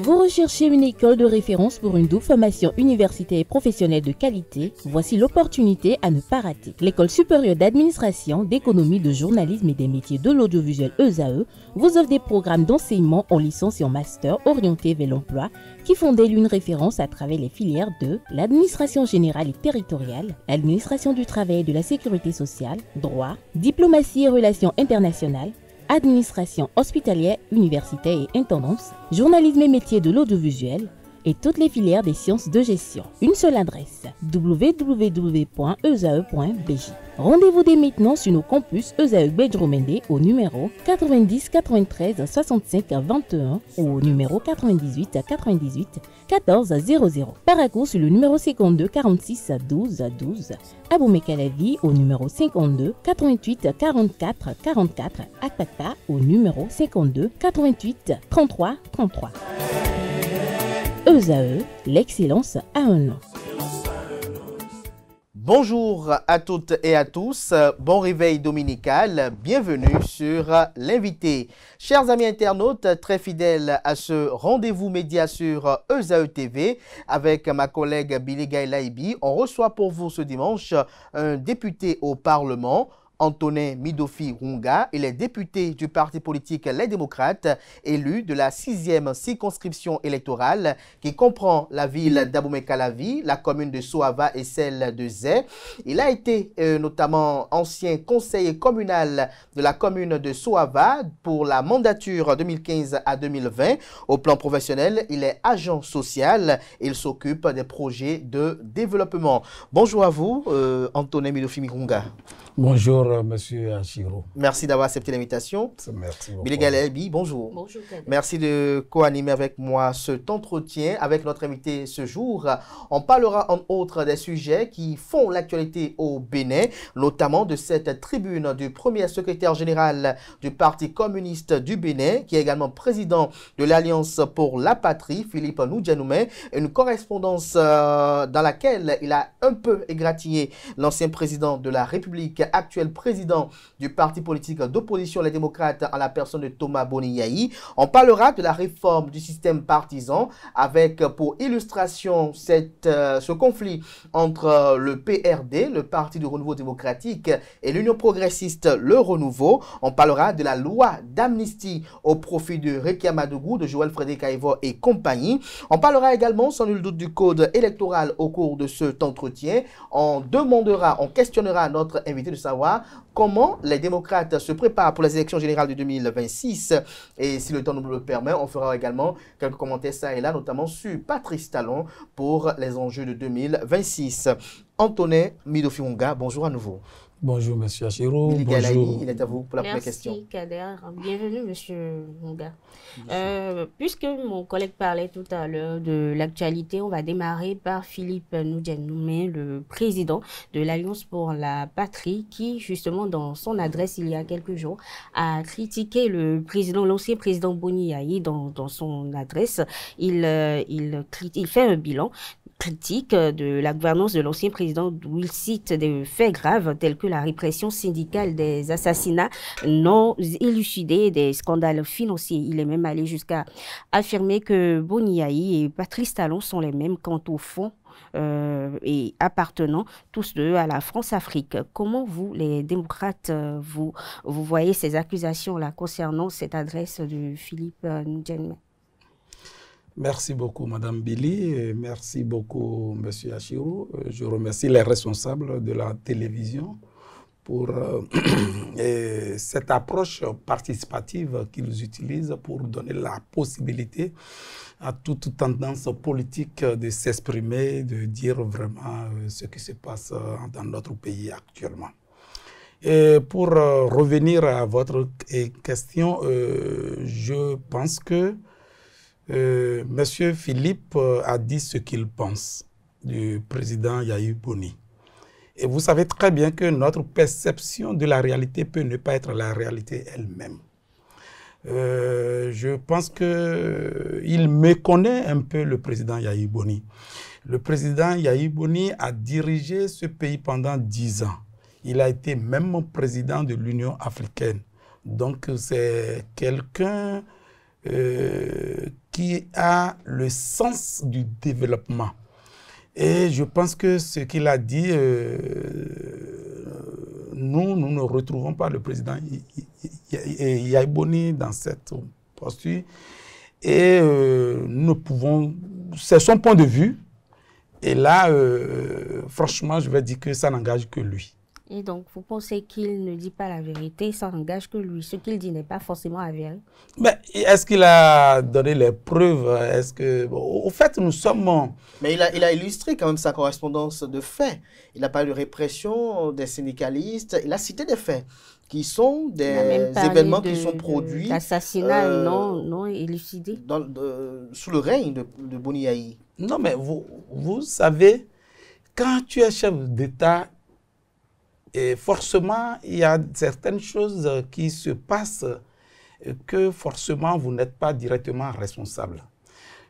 Vous recherchez une école de référence pour une double formation universitaire et professionnelle de qualité? Voici l'opportunité à ne pas rater. L'École supérieure d'administration, d'économie, de journalisme et des métiers de l'audiovisuel ESAE vous offre des programmes d'enseignement en licence et en master orientés vers l'emploi qui font d'elle une référence à travers les filières de l'administration générale et territoriale, l'administration du travail et de la sécurité sociale, droit, diplomatie et relations internationales, administration hospitalière, universitaire et intendance, journalisme et métiers de l'audiovisuel et toutes les filières des sciences de gestion. Une seule adresse, www.esae.bj. Rendez-vous dès maintenant sur nos campus ESAE Bedjromende au numéro 90 93 65 21 ou au numéro 98 98 14 00. Paracourt sur le numéro 52 46 12 12. Aboumé-Calavi au numéro 52 88 44 44. Akpata au numéro 52 88 33 33. ESAE, l'excellence a un nom. Bonjour à toutes et à tous, bon réveil dominical, bienvenue sur l'invité. Chers amis internautes, très fidèles à ce rendez-vous média sur ESAE TV avec ma collègue Billy Gaïlaïbi, on reçoit pour vous ce dimanche un député au Parlement, Antonin Midofi Runga. Il est député du parti politique Les Démocrates, élu de la 6e circonscription électorale qui comprend la ville d'Aboumé-Calavi, la commune de Soava et celle de Zé. Il a été notamment ancien conseiller communal de la commune de Soava pour la mandature 2015 à 2020. Au plan professionnel, il est agent social et il s'occupe des projets de développement. Bonjour à vous, Antonin Midofi Runga. Bonjour, monsieur Achiro. Merci d'avoir accepté l'invitation. Merci beaucoup. Billy Gaïlaïbi, bonjour. Bonjour. Merci de co-animer avec moi cet entretien avec notre invité ce jour. On parlera en outre des sujets qui font l'actualité au Bénin, notamment de cette tribune du premier secrétaire général du Parti communiste du Bénin, qui est également président de l'Alliance pour la patrie, Philippe Noudjanoumé, une correspondance dans laquelle il a un peu égratigné l'ancien président de la République, actuel président du parti politique d'opposition Les Démocrates en la personne de Thomas Boni-Yayi. On parlera de la réforme du système partisan avec pour illustration ce conflit entre le PRD, le Parti du Renouveau démocratique, et l'Union progressiste, le Renouveau. On parlera de la loi d'amnistie au profit de Rekia Madougou, de Joël Frédéric Aïvo et compagnie. On parlera également sans nul doute du code électoral au cours de cet entretien. On questionnera notre invité de savoir comment les démocrates se préparent pour les élections générales de 2026. Et si le temps nous le permet, on fera également quelques commentaires ça et là, notamment sur Patrice Talon pour les enjeux de 2026. Antonin Midofi Runga, bonjour à nouveau. Bonjour, monsieur Achiro. Billy Gaïlaïbi, il est à vous pour la Merci, première question. Merci, Kader. Bienvenue, monsieur Runga. Puisque mon collègue parlait tout à l'heure de l'actualité, on va démarrer par Philippe Noudjanoumé, le président de l'Alliance pour la patrie, qui, justement, dans son adresse il y a quelques jours, a critiqué l'ancien président Boni-Yayi dans son adresse. Il fait un bilan critique de la gouvernance de l'ancien président où il cite des faits graves tels que la répression syndicale, des assassinats non élucidés, des scandales financiers. Il est même allé jusqu'à affirmer que Boni-Yayi et Patrice Talon sont les mêmes quant au fond et appartenant tous deux à la France-Afrique. Comment vous, les démocrates, vous voyez ces accusations-là concernant cette adresse de Philippe Noudjanoumé? Merci beaucoup, Madame Billy, et merci beaucoup, Monsieur Achiro. Je remercie les responsables de la télévision pour cette approche participative qu'ils utilisent pour donner la possibilité à toute tendance politique de s'exprimer, de dire vraiment ce qui se passe dans notre pays actuellement. Et pour revenir à votre question, je pense que Monsieur Philippe a dit ce qu'il pense du président Yayi Boni. Et vous savez très bien que notre perception de la réalité peut ne pas être la réalité elle-même. Je pense qu'il méconnaît un peu le président Yayi Boni. Le président Yayi Boni a dirigé ce pays pendant 10 ans. Il a été même président de l'Union africaine. Donc c'est quelqu'un qui qui a le sens du développement. Et je pense que ce qu'il a dit, nous ne retrouvons pas le président Yahya Boni dans cette posture. Et nous pouvons, c'est son point de vue. Et là, franchement, je vais dire que ça n'engage que lui. Et donc, vous pensez qu'il ne dit pas la vérité, ça n'engage que lui. Ce qu'il dit n'est pas forcément avéré. Mais est-ce qu'il a donné les preuves? Est-ce que, au fait, nous sommes... Mais il a illustré quand même sa correspondance de faits. Il a parlé de répression des syndicalistes. Il a cité des faits qui sont des événements qui sont produits... D'assassinats non élucidés. Sous le règne de Boni Yayi. Non, mais vous savez, quand tu es chef d'État, et forcément, il y a certaines choses qui se passent que forcément, vous n'êtes pas directement responsable.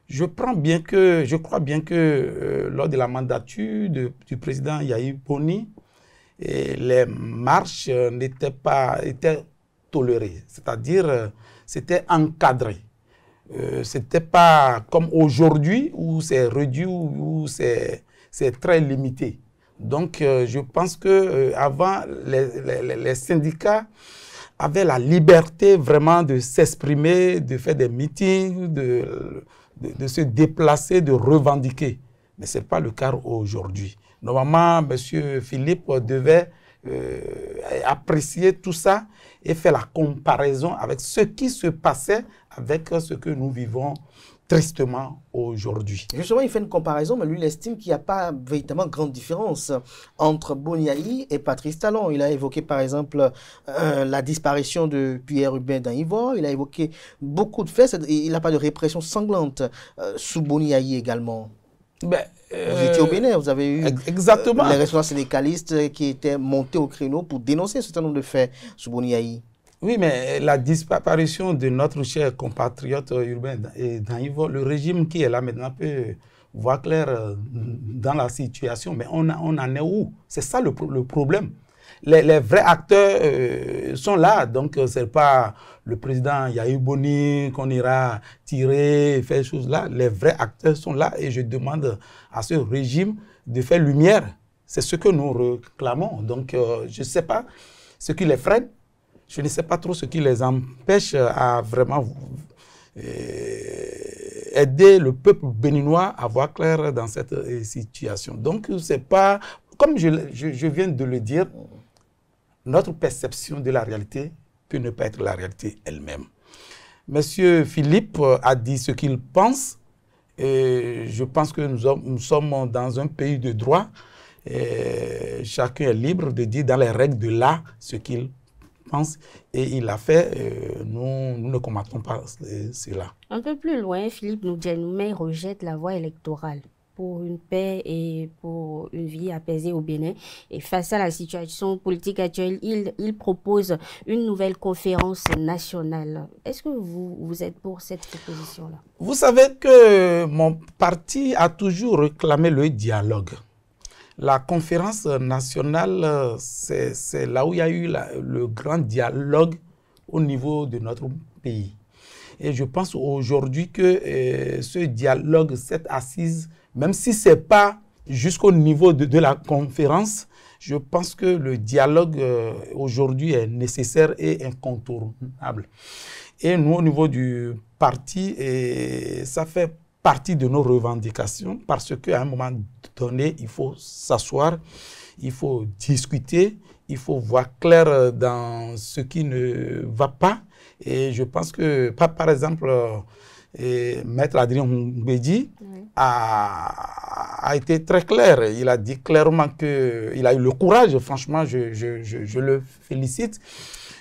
Je crois bien que lors de la mandature du président Yahya Boni, les marches étaient tolérées, c'est-à-dire c'était encadré. C'était pas comme aujourd'hui où c'est réduit, où c'est très limité. Donc, je pense qu'avant, les syndicats avaient la liberté vraiment de s'exprimer, de faire des meetings, de se déplacer, de revendiquer. Mais ce n'est pas le cas aujourd'hui. Normalement, M. Philippe devait apprécier tout ça et faire la comparaison avec ce qui se passait avec ce que nous vivons tristement aujourd'hui. Justement, il fait une comparaison, mais lui, il estime qu'il n'y a pas véritablement grande différence entre Boni Yayi et Patrice Talon. Il a évoqué, par exemple, la disparition de Pierre Hubert dans Ivor. Il a évoqué beaucoup de faits. Il n'a pas de répression sanglante sous Boni Yayi également. Vous étiez au Bénin, vous avez eu exactement les responsables syndicalistes qui étaient montés au créneau pour dénoncer un certain nombre de faits sous Boni Yayi. Oui, mais la disparition de notre cher compatriote urbain dans Ivor, le régime qui est là maintenant peut voir clair dans la situation. Mais on en est où? C'est ça le problème. Les vrais acteurs sont là. Donc, ce n'est pas le président Yahya Boni qu'on ira tirer, faire des choses là. Les vrais acteurs sont là et je demande à ce régime de faire lumière. C'est ce que nous réclamons. Donc, je ne sais pas ce qui les freine. Je ne sais pas trop ce qui les empêche à vraiment aider le peuple béninois à voir clair dans cette situation. Donc, c'est pas, comme je viens de le dire, notre perception de la réalité peut ne pas être la réalité elle-même. Monsieur Philippe a dit ce qu'il pense. Et je pense que nous sommes dans un pays de droit. Et chacun est libre de dire dans les règles de l'art ce qu'il pense. Et il l'a fait. Nous ne commentons pas cela. Un peu plus loin, Philippe Noudjenoumé rejette la voie électorale pour une paix et pour une vie apaisée au Bénin. Et face à la situation politique actuelle, il propose une nouvelle conférence nationale. Est-ce que vous êtes pour cette proposition-là? Vous savez que mon parti a toujours réclamé le dialogue. La conférence nationale, c'est là où il y a eu le grand dialogue au niveau de notre pays. Et je pense aujourd'hui que ce dialogue, cette assise, même si ce n'est pas jusqu'au niveau de la conférence, je pense que le dialogue aujourd'hui est nécessaire et incontournable. Et nous, au niveau du parti, ça fait partie de nos revendications parce qu'à un moment donné, il faut s'asseoir, il faut discuter, il faut voir clair dans ce qui ne va pas. Et je pense que, par exemple, Maître Adrien Mbedi a été très clair. Il a dit clairement qu'il a eu le courage. Franchement, je le félicite.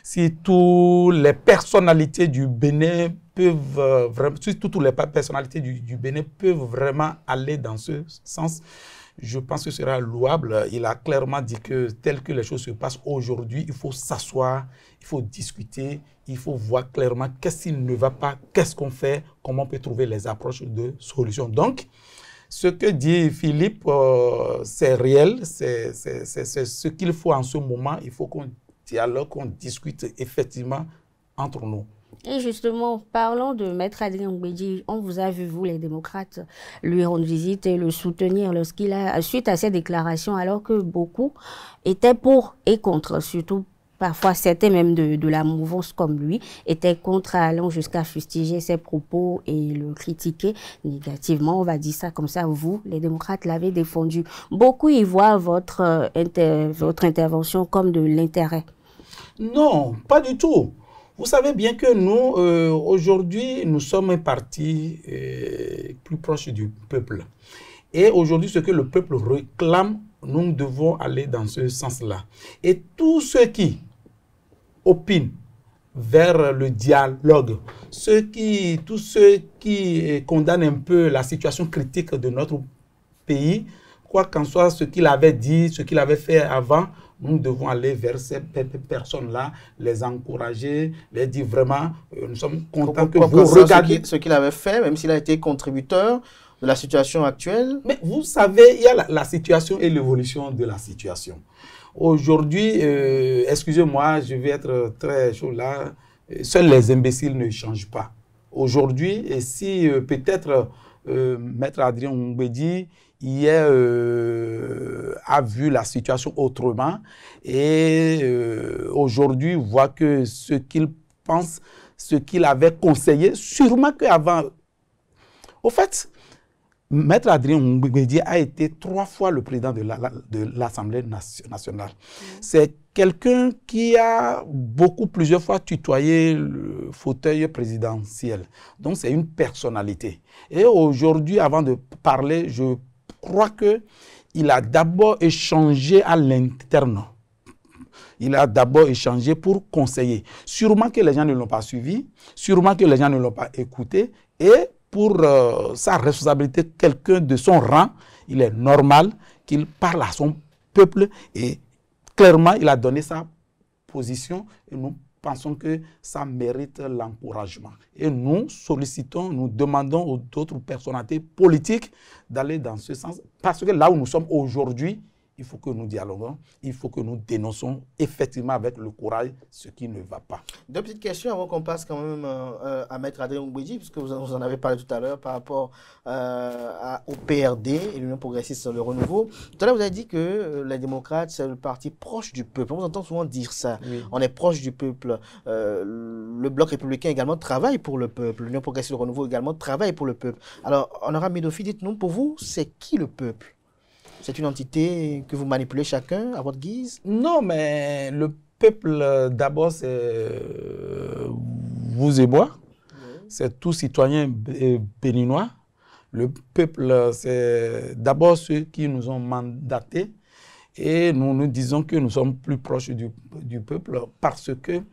Si toutes les personnalités du Bénin peuvent vraiment, si toutes les personnalités du Bénin peuvent vraiment aller dans ce sens, je pense que ce sera louable. Il a clairement dit que tel que les choses se passent aujourd'hui, il faut s'asseoir, il faut discuter, il faut voir clairement qu'est-ce qui ne va pas, qu'est-ce qu'on fait, comment on peut trouver les approches de solutions. Donc, ce que dit Philippe, c'est réel, c'est ce qu'il faut en ce moment. Il faut qu'on dialogue, qu'on discute effectivement entre nous. Et justement, parlons de Maître Adrien Ngouédi. On vous a vu, vous les démocrates, lui rendre visite et le soutenir lorsqu'il a, suite à ses déclarations, alors que beaucoup étaient pour et contre, surtout parfois certains même de la mouvance comme lui, étaient contre, allant jusqu'à fustiger ses propos et le critiquer négativement. On va dire ça comme ça, vous, les démocrates, l'avez défendu. Beaucoup y voient votre intervention comme de l'intérêt. Non, pas du tout. Vous savez bien que nous, aujourd'hui, nous sommes un parti plus proche du peuple. Et aujourd'hui, ce que le peuple réclame, nous devons aller dans ce sens-là. Et tous ceux qui opinent vers le dialogue, tous ceux qui condamnent un peu la situation critique de notre pays, quoi qu'en soit ce qu'il avait dit, ce qu'il avait fait avant, nous devons aller vers ces personnes-là, les encourager, les dire vraiment, nous sommes contents que vous regardiez ce qu'il avait fait, même s'il a été contributeur de la situation actuelle. Mais vous savez, il y a la situation et l'évolution de la situation. Aujourd'hui, excusez-moi, je vais être très chaud là, seuls les imbéciles ne changent pas. Aujourd'hui, et si peut-être Maître Adrien Ngouédi hier a vu la situation autrement et aujourd'hui voit que ce qu'il pense, ce qu'il avait conseillé, sûrement qu'avant. Au fait, Maître Adrien Ngouédi a été 3 fois le président de l'Assemblée nationale. C'est quelqu'un qui a plusieurs fois tutoyé le fauteuil présidentiel. Donc c'est une personnalité. Et aujourd'hui, avant de parler, je crois qu'il a d'abord échangé à l'interne. Il a d'abord échangé pour conseiller. Sûrement que les gens ne l'ont pas suivi, sûrement que les gens ne l'ont pas écouté. Et pour sa responsabilité, quelqu'un de son rang, il est normal qu'il parle à son peuple et clairement, il a donné sa position et nous pensons que ça mérite l'encouragement. Et nous sollicitons, nous demandons aux autres personnalités politiques d'aller dans ce sens. Parce que là où nous sommes aujourd'hui, il faut que nous dialoguons, il faut que nous dénonçons effectivement avec le courage ce qui ne va pas. 2 petites questions avant qu'on passe quand même à Maître Adrien Ngouédi, puisque vous en avez parlé tout à l'heure par rapport au PRD et l'Union progressiste sur le renouveau. Tout à l'heure, vous avez dit que les démocrates, c'est le parti proche du peuple. On vous entend souvent dire ça. Oui. On est proche du peuple. Le Bloc républicain également travaille pour le peuple. L'Union progressiste sur le renouveau également travaille pour le peuple. Alors, Honorable Médofi, dites-nous, pour vous, c'est qui le peuple ? C'est une entité que vous manipulez chacun à votre guise? Non, mais le peuple, d'abord, c'est vous et moi. Oui. C'est tout citoyen béninois. Le peuple, c'est d'abord ceux qui nous ont mandatés. Et nous nous disons que nous sommes plus proches du peuple parce que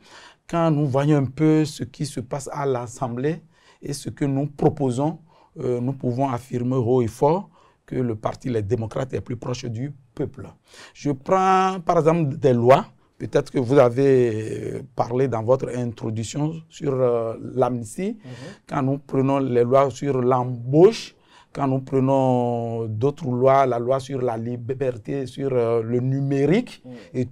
quand nous voyons un peu ce qui se passe à l'Assemblée et ce que nous proposons, nous pouvons affirmer haut et fort que le parti Les Démocrates est plus proche du peuple. Je prends par exemple des lois, peut-être que vous avez parlé dans votre introduction sur l'amnistie, quand nous prenons les lois sur l'embauche, quand nous prenons d'autres lois, la loi sur la liberté, sur le numérique et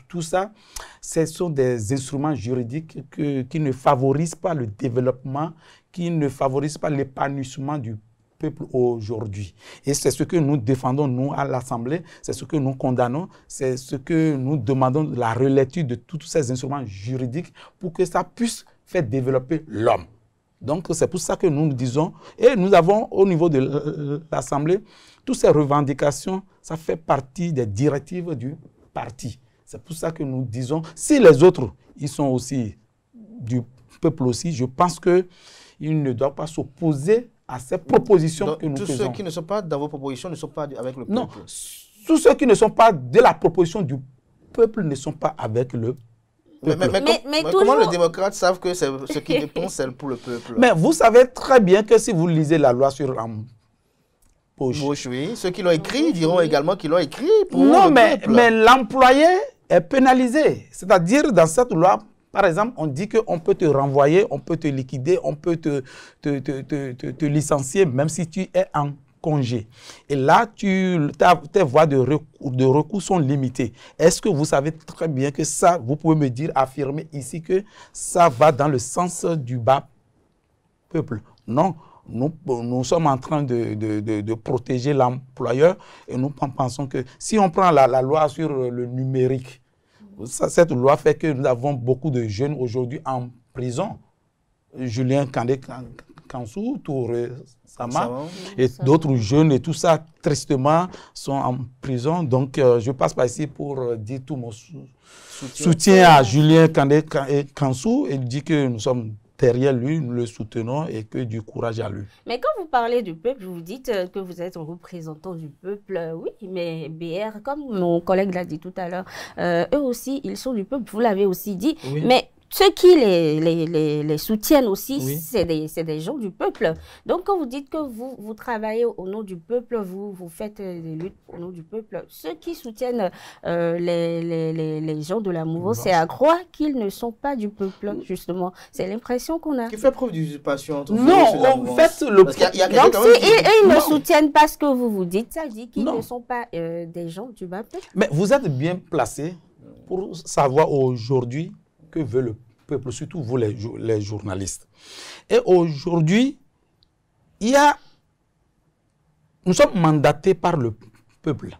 tout ça, ce sont des instruments juridiques qui ne favorisent pas le développement, qui ne favorisent pas l'épanouissement du peuple aujourd'hui. Et c'est ce que nous défendons, nous, à l'Assemblée, c'est ce que nous condamnons, c'est ce que nous demandons, la relecture de tous ces instruments juridiques pour que ça puisse faire développer l'homme. Donc, c'est pour ça que nous disons, et nous avons au niveau de l'Assemblée, toutes ces revendications, ça fait partie des directives du parti. C'est pour ça que nous disons, si les autres, ils sont aussi du peuple aussi, je pense qu'ils ne doivent pas s'opposer à ces propositions. Donc, que nous faisons. Tous ceux qui ne sont pas dans vos propositions ne sont pas avec le peuple. Non, tous ceux qui ne sont pas de la proposition du peuple ne sont pas avec le peuple. Mais comment les démocrates savent que ce qui dépend, c'est pour le peuple? Mais vous savez très bien que si vous lisez la loi sur l'embauche, oui. Ceux qui l'ont écrit diront également qu'ils l'ont écrit pour non, le peuple. Mais l'employé est pénalisé. C'est-à-dire, dans cette loi, par exemple, on dit qu'on peut te renvoyer, on peut te liquider, on peut te licencier, même si tu es en congé. Et là, tes voies de recours sont limitées. Est-ce que vous savez très bien que ça, vous pouvez me dire, affirmer ici que ça va dans le sens du bas peuple? Non. Nous sommes en train de protéger l'employeur et nous pensons que si on prend la loi sur le numérique, cette loi fait que nous avons beaucoup de jeunes aujourd'hui en prison. Julien Kandé Kansou, Touré Sama et d'autres jeunes et tout ça, tristement, sont en prison. Donc, je passe par ici pour dire tout mon soutien à Julien Kandé Kansou et dire que nous sommes derrière lui, nous le soutenons et que du courage à lui. Mais quand vous parlez du peuple, vous dites que vous êtes un représentant du peuple. Oui, mais BR, comme mon collègue l'a dit tout à l'heure, eux aussi, ils sont du peuple, vous l'avez aussi dit. Oui. Mais ceux qui les soutiennent aussi, oui, c'est des gens du peuple. Donc, quand vous dites que vous travaillez au nom du peuple, vous faites des luttes au nom du peuple, ceux qui soutiennent les gens de la mouvance, c'est à croire qu'ils ne sont pas du peuple, justement. C'est l'impression qu'on a. Qui fait preuve d'usurpation? Non, en fait, donc, ils ne soutiennent pas ce que vous dites, ça dit qu'ils ne sont pas des gens du peuple. Mais vous êtes bien placé pour savoir aujourd'hui que veut le peuple, surtout vous les journalistes. Et aujourd'hui, nous sommes mandatés par le peuple.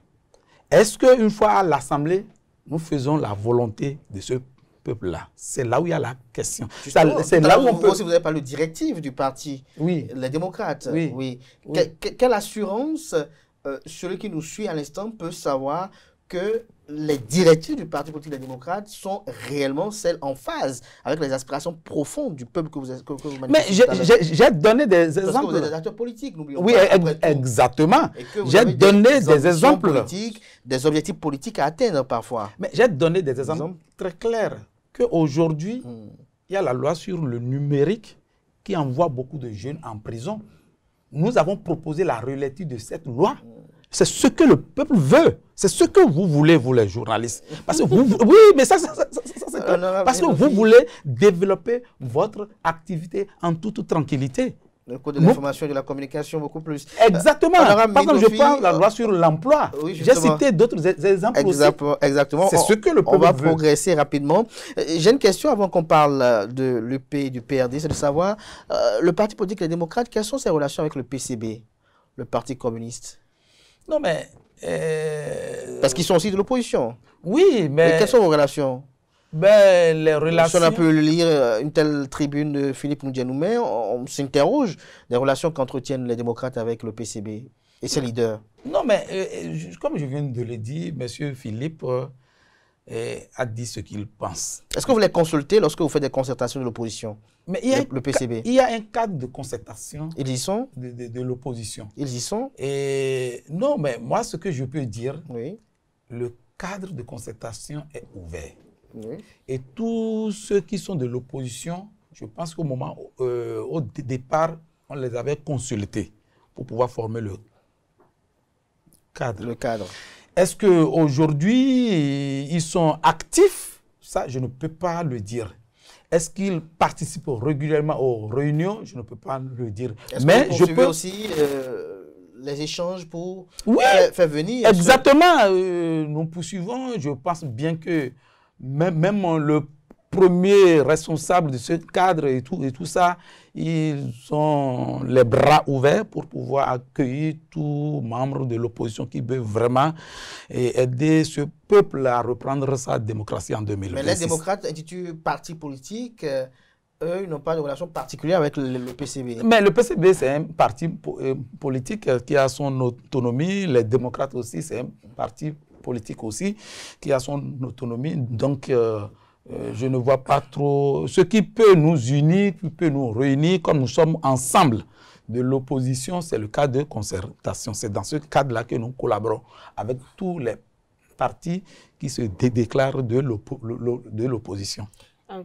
Est-ce qu'une fois à l'Assemblée, nous faisons la volonté de ce peuple-là? C'est là où il y a la question. C'est là où on peut... Vous avez parlé de directive du parti, oui, les démocrates. Oui. Oui. Oui. Quelle assurance celui qui nous suit à l'instant peut savoir que les directives du Parti politique des démocrates sont réellement celles en phase avec les aspirations profondes du peuple que vous manifestez? Mais j'ai donné des exemples. Parce que vous êtes des acteurs politiques, n'oublions pas. Oui, exactement. J'ai donné des exemples. Des objectifs politiques à atteindre parfois. Mais j'ai donné des exemples très clairs. Qu'aujourd'hui, il y a la loi sur le numérique qui envoie beaucoup de jeunes en prison. Nous avons proposé la relecture de cette loi. C'est ce que le peuple veut. C'est ce que vous voulez, vous les journalistes. Parce que oui, mais ça c'est parce que vous voulez développer votre activité en toute tranquillité. Le code de l'information et de la communication, beaucoup plus. Exactement. Par exemple, je parle de la loi sur l'emploi. Oui, j'ai cité d'autres exemples aussi. Exactement. C'est ce que le peuple veut. On va progresser rapidement. J'ai une question avant qu'on parle de l'UP et du PRD, c'est de savoir, le Parti politique des démocrates, quelles sont ses relations avec le PCB, le Parti communiste? Non, mais... Parce qu'ils sont aussi de l'opposition. Oui, mais... Et quelles sont vos relations? Ben, les relations... Si on a pu lire une telle tribune de Philippe Noudjanoumé, on s'interroge des relations qu'entretiennent les démocrates avec le PCB et ses leaders. Non, mais comme je viens de le dire, M. Philippe a dit ce qu'il pense. Est-ce que vous les consultez lorsque vous faites des concertations de l'opposition? Mais le PCB. Il y a un cadre de concertation. Ils y sont? De l'opposition. Ils y sont? Et non, mais moi, ce que je peux dire, oui, le cadre de concertation est ouvert. Oui. Et tous ceux qui sont de l'opposition, je pense qu'au moment, au départ, on les avait consultés pour pouvoir former le cadre. Le cadre. Est-ce qu'aujourd'hui, ils sont actifs? Ça, je ne peux pas le dire. Est-ce qu'ils participent régulièrement aux réunions? Je ne peux pas le dire. Mais je peux aussi les échanges pour faire venir. Exactement. Nous poursuivons. Je pense bien que même le premier responsable de ce cadre et tout ça, ils ont les bras ouverts pour pouvoir accueillir tout membre de l'opposition qui veut vraiment aider ce peuple à reprendre sa démocratie en 2026. Mais les démocrates intitulés parti politique, eux, ils n'ont pas de relation particulière avec le PCB. Mais le PCB, c'est un parti politique qui a son autonomie. Les démocrates aussi, c'est un parti politique aussi qui a son autonomie. Donc, je ne vois pas trop ce qui peut nous unir, qui peut nous réunir, comme nous sommes ensemble de l'opposition, c'est le cas de concertation. C'est dans ce cadre-là que nous collaborons avec tous les partis qui se déclarent de l'opposition.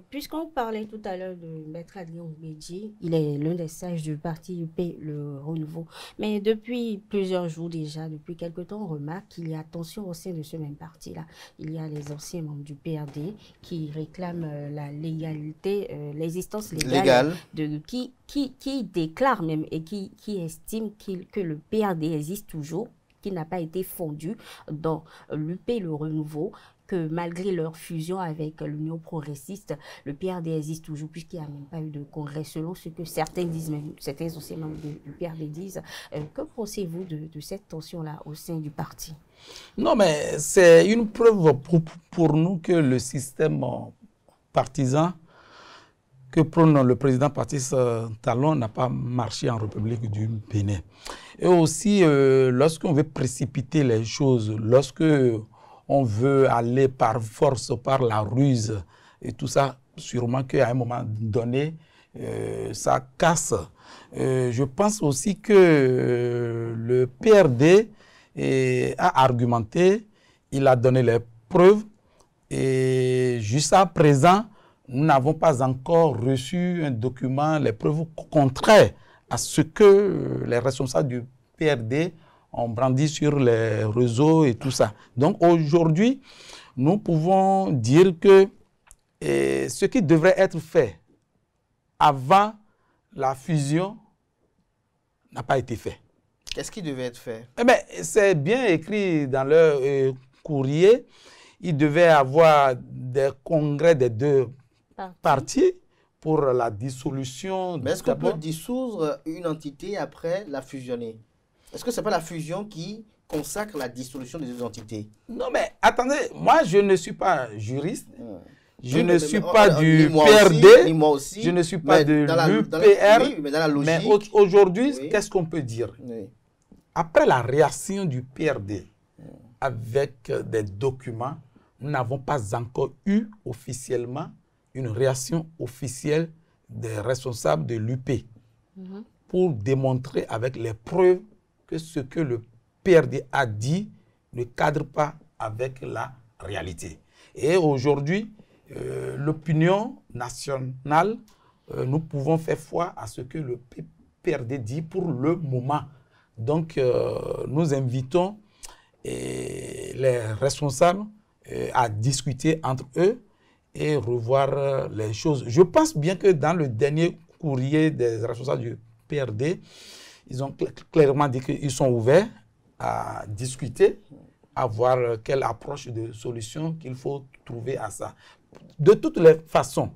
Puisqu'on parlait tout à l'heure de Maître Adrien Oubedji, il est l'un des sages du parti UP, le Renouveau. Mais depuis plusieurs jours déjà, depuis quelque temps, on remarque qu'il y a tension au sein de ce même parti-là. Il y a les anciens membres du PRD qui réclament la légalité, l'existence légale, qui déclarent même et qui estiment que le PRD existe toujours, qui n'a pas été fondu dans l'UP, le Renouveau, que malgré leur fusion avec l'Union progressiste, le PRD existe toujours puisqu'il n'y a même pas eu de congrès, selon ce que certains disent, même certains anciens membres du PRD disent. Que pensez-vous de cette tension-là au sein du parti? Non, mais c'est une preuve pour nous que le système partisan que prône le président Patrice Talon n'a pas marché en République du Bénin. Et aussi, lorsqu'on veut précipiter les choses, lorsque on veut aller par force, par la ruse et tout ça, sûrement qu'à un moment donné, ça casse. Je pense aussi que le PRD a argumenté, il a donné les preuves et jusqu'à présent, nous n'avons pas encore reçu un document, les preuves contraires à ce que les responsables du PRD ont brandi sur les réseaux et tout ça. Donc aujourd'hui, nous pouvons dire que ce qui devrait être fait avant la fusion n'a pas été fait. Qu'est-ce qui devait être fait? Eh bien, c'est bien écrit dans leur courrier. Il devait y avoir des congrès des deux partis pour la dissolution. Mais est-ce qu'on peut dissoudre une entité après la fusionner? Est-ce que ce n'est pas la fusion qui consacre la dissolution des deux entités? Non, mais attendez, moi je ne suis pas juriste, je ne suis pas du PRD, je ne suis pas de l'UPR, mais aujourd'hui, qu'est-ce qu'on peut dire? Après la réaction du PRD avec des documents, nous n'avons pas encore eu officiellement une réaction officielle des responsables de l'UP pour démontrer avec les preuves que ce que le PRD a dit ne cadre pas avec la réalité. Et aujourd'hui, l'opinion nationale, nous pouvons faire foi à ce que le PRD dit pour le moment. Donc, nous invitons les responsables à discuter entre eux et revoir les choses. Je pense bien que dans le dernier courrier des responsables du PRD, ils ont clairement dit qu'ils sont ouverts à discuter, à voir quelle approche de solution qu'il faut trouver à ça. De toutes les façons,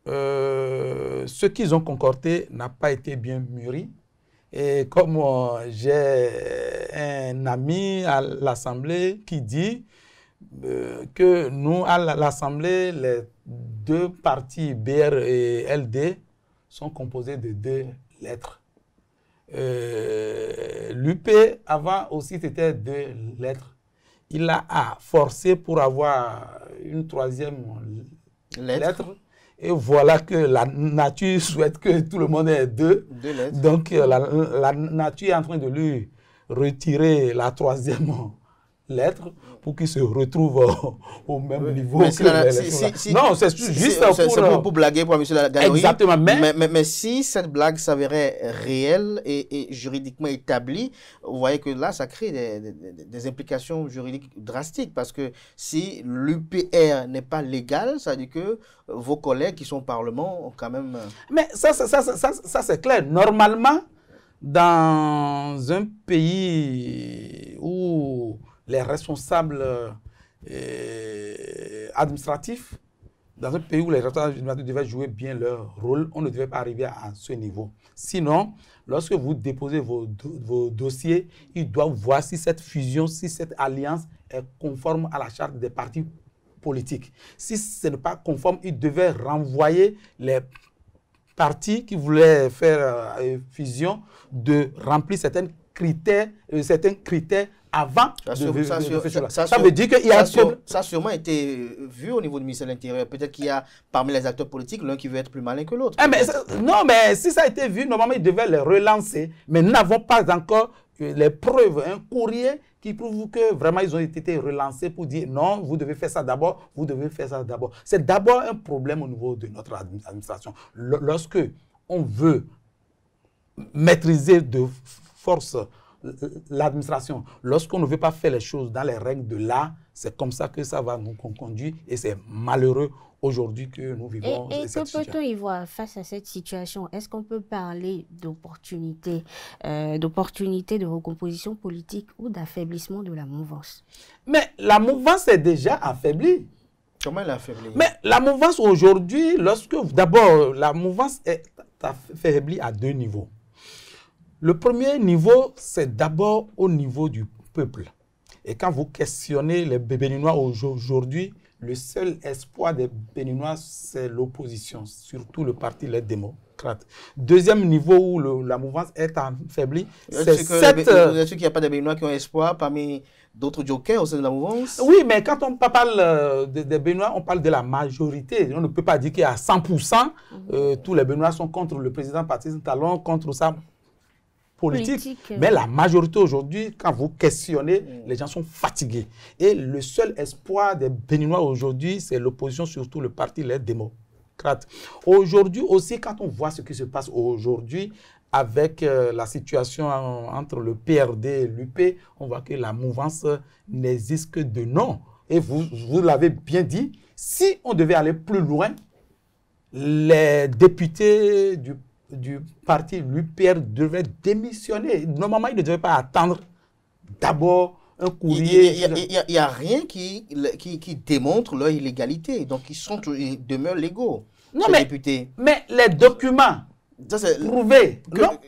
ce qu'ils ont concordé n'a pas été bien mûri. Et comme j'ai un ami à l'Assemblée qui dit que nous, à l'Assemblée, les deux partis, BR et LD, sont composés de deux lettres. L'UP, avant aussi, c'était deux lettres. Il a forcé pour avoir une troisième lettre. Et voilà que la nature souhaite que tout le monde ait deux lettres. Donc, la nature est en train de lui retirer la troisième lettre pour qu'il se retrouve au même niveau que non, c'est juste pour blaguer pour M. Galoui. Exactement. Mais si cette blague s'avérait réelle et juridiquement établie, vous voyez que là, ça crée des implications juridiques drastiques. Parce que si l'UPR n'est pas légal, ça veut dire que vos collègues qui sont au Parlement ont quand même... Mais ça c'est clair. Normalement, dans un pays où les responsables administratifs, dans un pays où les responsables administratifs devaient jouer bien leur rôle, on ne devait pas arriver à ce niveau. Sinon, lorsque vous déposez vos dossiers, ils doivent voir si cette fusion, si cette alliance est conforme à la charte des partis politiques. Si ce n'est pas conforme, ils devaient renvoyer les partis qui voulaient faire fusion de remplir certaines critères avant Ça, de ça, faire cela. ça veut dire qu'il y a... ça a sûrement été vu au niveau du ministère de l'Intérieur. Peut-être qu'il y a parmi les acteurs politiques l'un qui veut être plus malin que l'autre. Non, mais si ça a été vu, normalement, ils devaient les relancer. Mais nous n'avons pas encore les preuves, un courrier qui prouve que vraiment ils ont été relancés pour dire non, vous devez faire ça d'abord, vous devez faire ça d'abord. C'est d'abord un problème au niveau de notre administration. Lorsque on veut maîtriser de force l'administration, lorsqu'on ne veut pas faire les choses dans les règles de l'art, c'est comme ça que ça va nous conduire et c'est malheureux aujourd'hui que nous vivons et cette situation. Et que peut-on y voir face à cette situation? Est-ce qu'on peut parler d'opportunité de recomposition politique ou d'affaiblissement de la mouvance? Mais la mouvance est déjà affaiblie. Comment elle est affaiblie? Mais la mouvance aujourd'hui, d'abord, la mouvance est affaiblie à deux niveaux. Le premier niveau, c'est d'abord au niveau du peuple. Et quand vous questionnez les Béninois aujourd'hui, le seul espoir des Béninois, c'est l'opposition, surtout le parti Les Démocrates. Deuxième niveau où la mouvance est affaiblie, c'est cette... Vous êtes sûr qu'il n'y a pas de Béninois qui ont espoir parmi d'autres jokers au sein de la mouvance? Oui, mais quand on parle des Béninois, on parle de la majorité. On ne peut pas dire qu'il y a 100%, tous les Béninois sont contre le président Patrice Talon, contre ça. Politique. Mais la majorité aujourd'hui, quand vous questionnez, les gens sont fatigués. Et le seul espoir des Béninois aujourd'hui, c'est l'opposition, surtout le parti Les Démocrates. Aujourd'hui aussi, quand on voit ce qui se passe aujourd'hui, avec la situation entre le PRD et l'UP, on voit que la mouvance n'existe que de nom. Et vous l'avez bien dit, si on devait aller plus loin, les députés du parti l'UPR devait démissionner. Normalement, il ne devait pas attendre d'abord un courrier. Il n'y a rien qui démontre leur illégalité. Donc, ils demeurent légaux, ces députés. Mais les documents prouvés.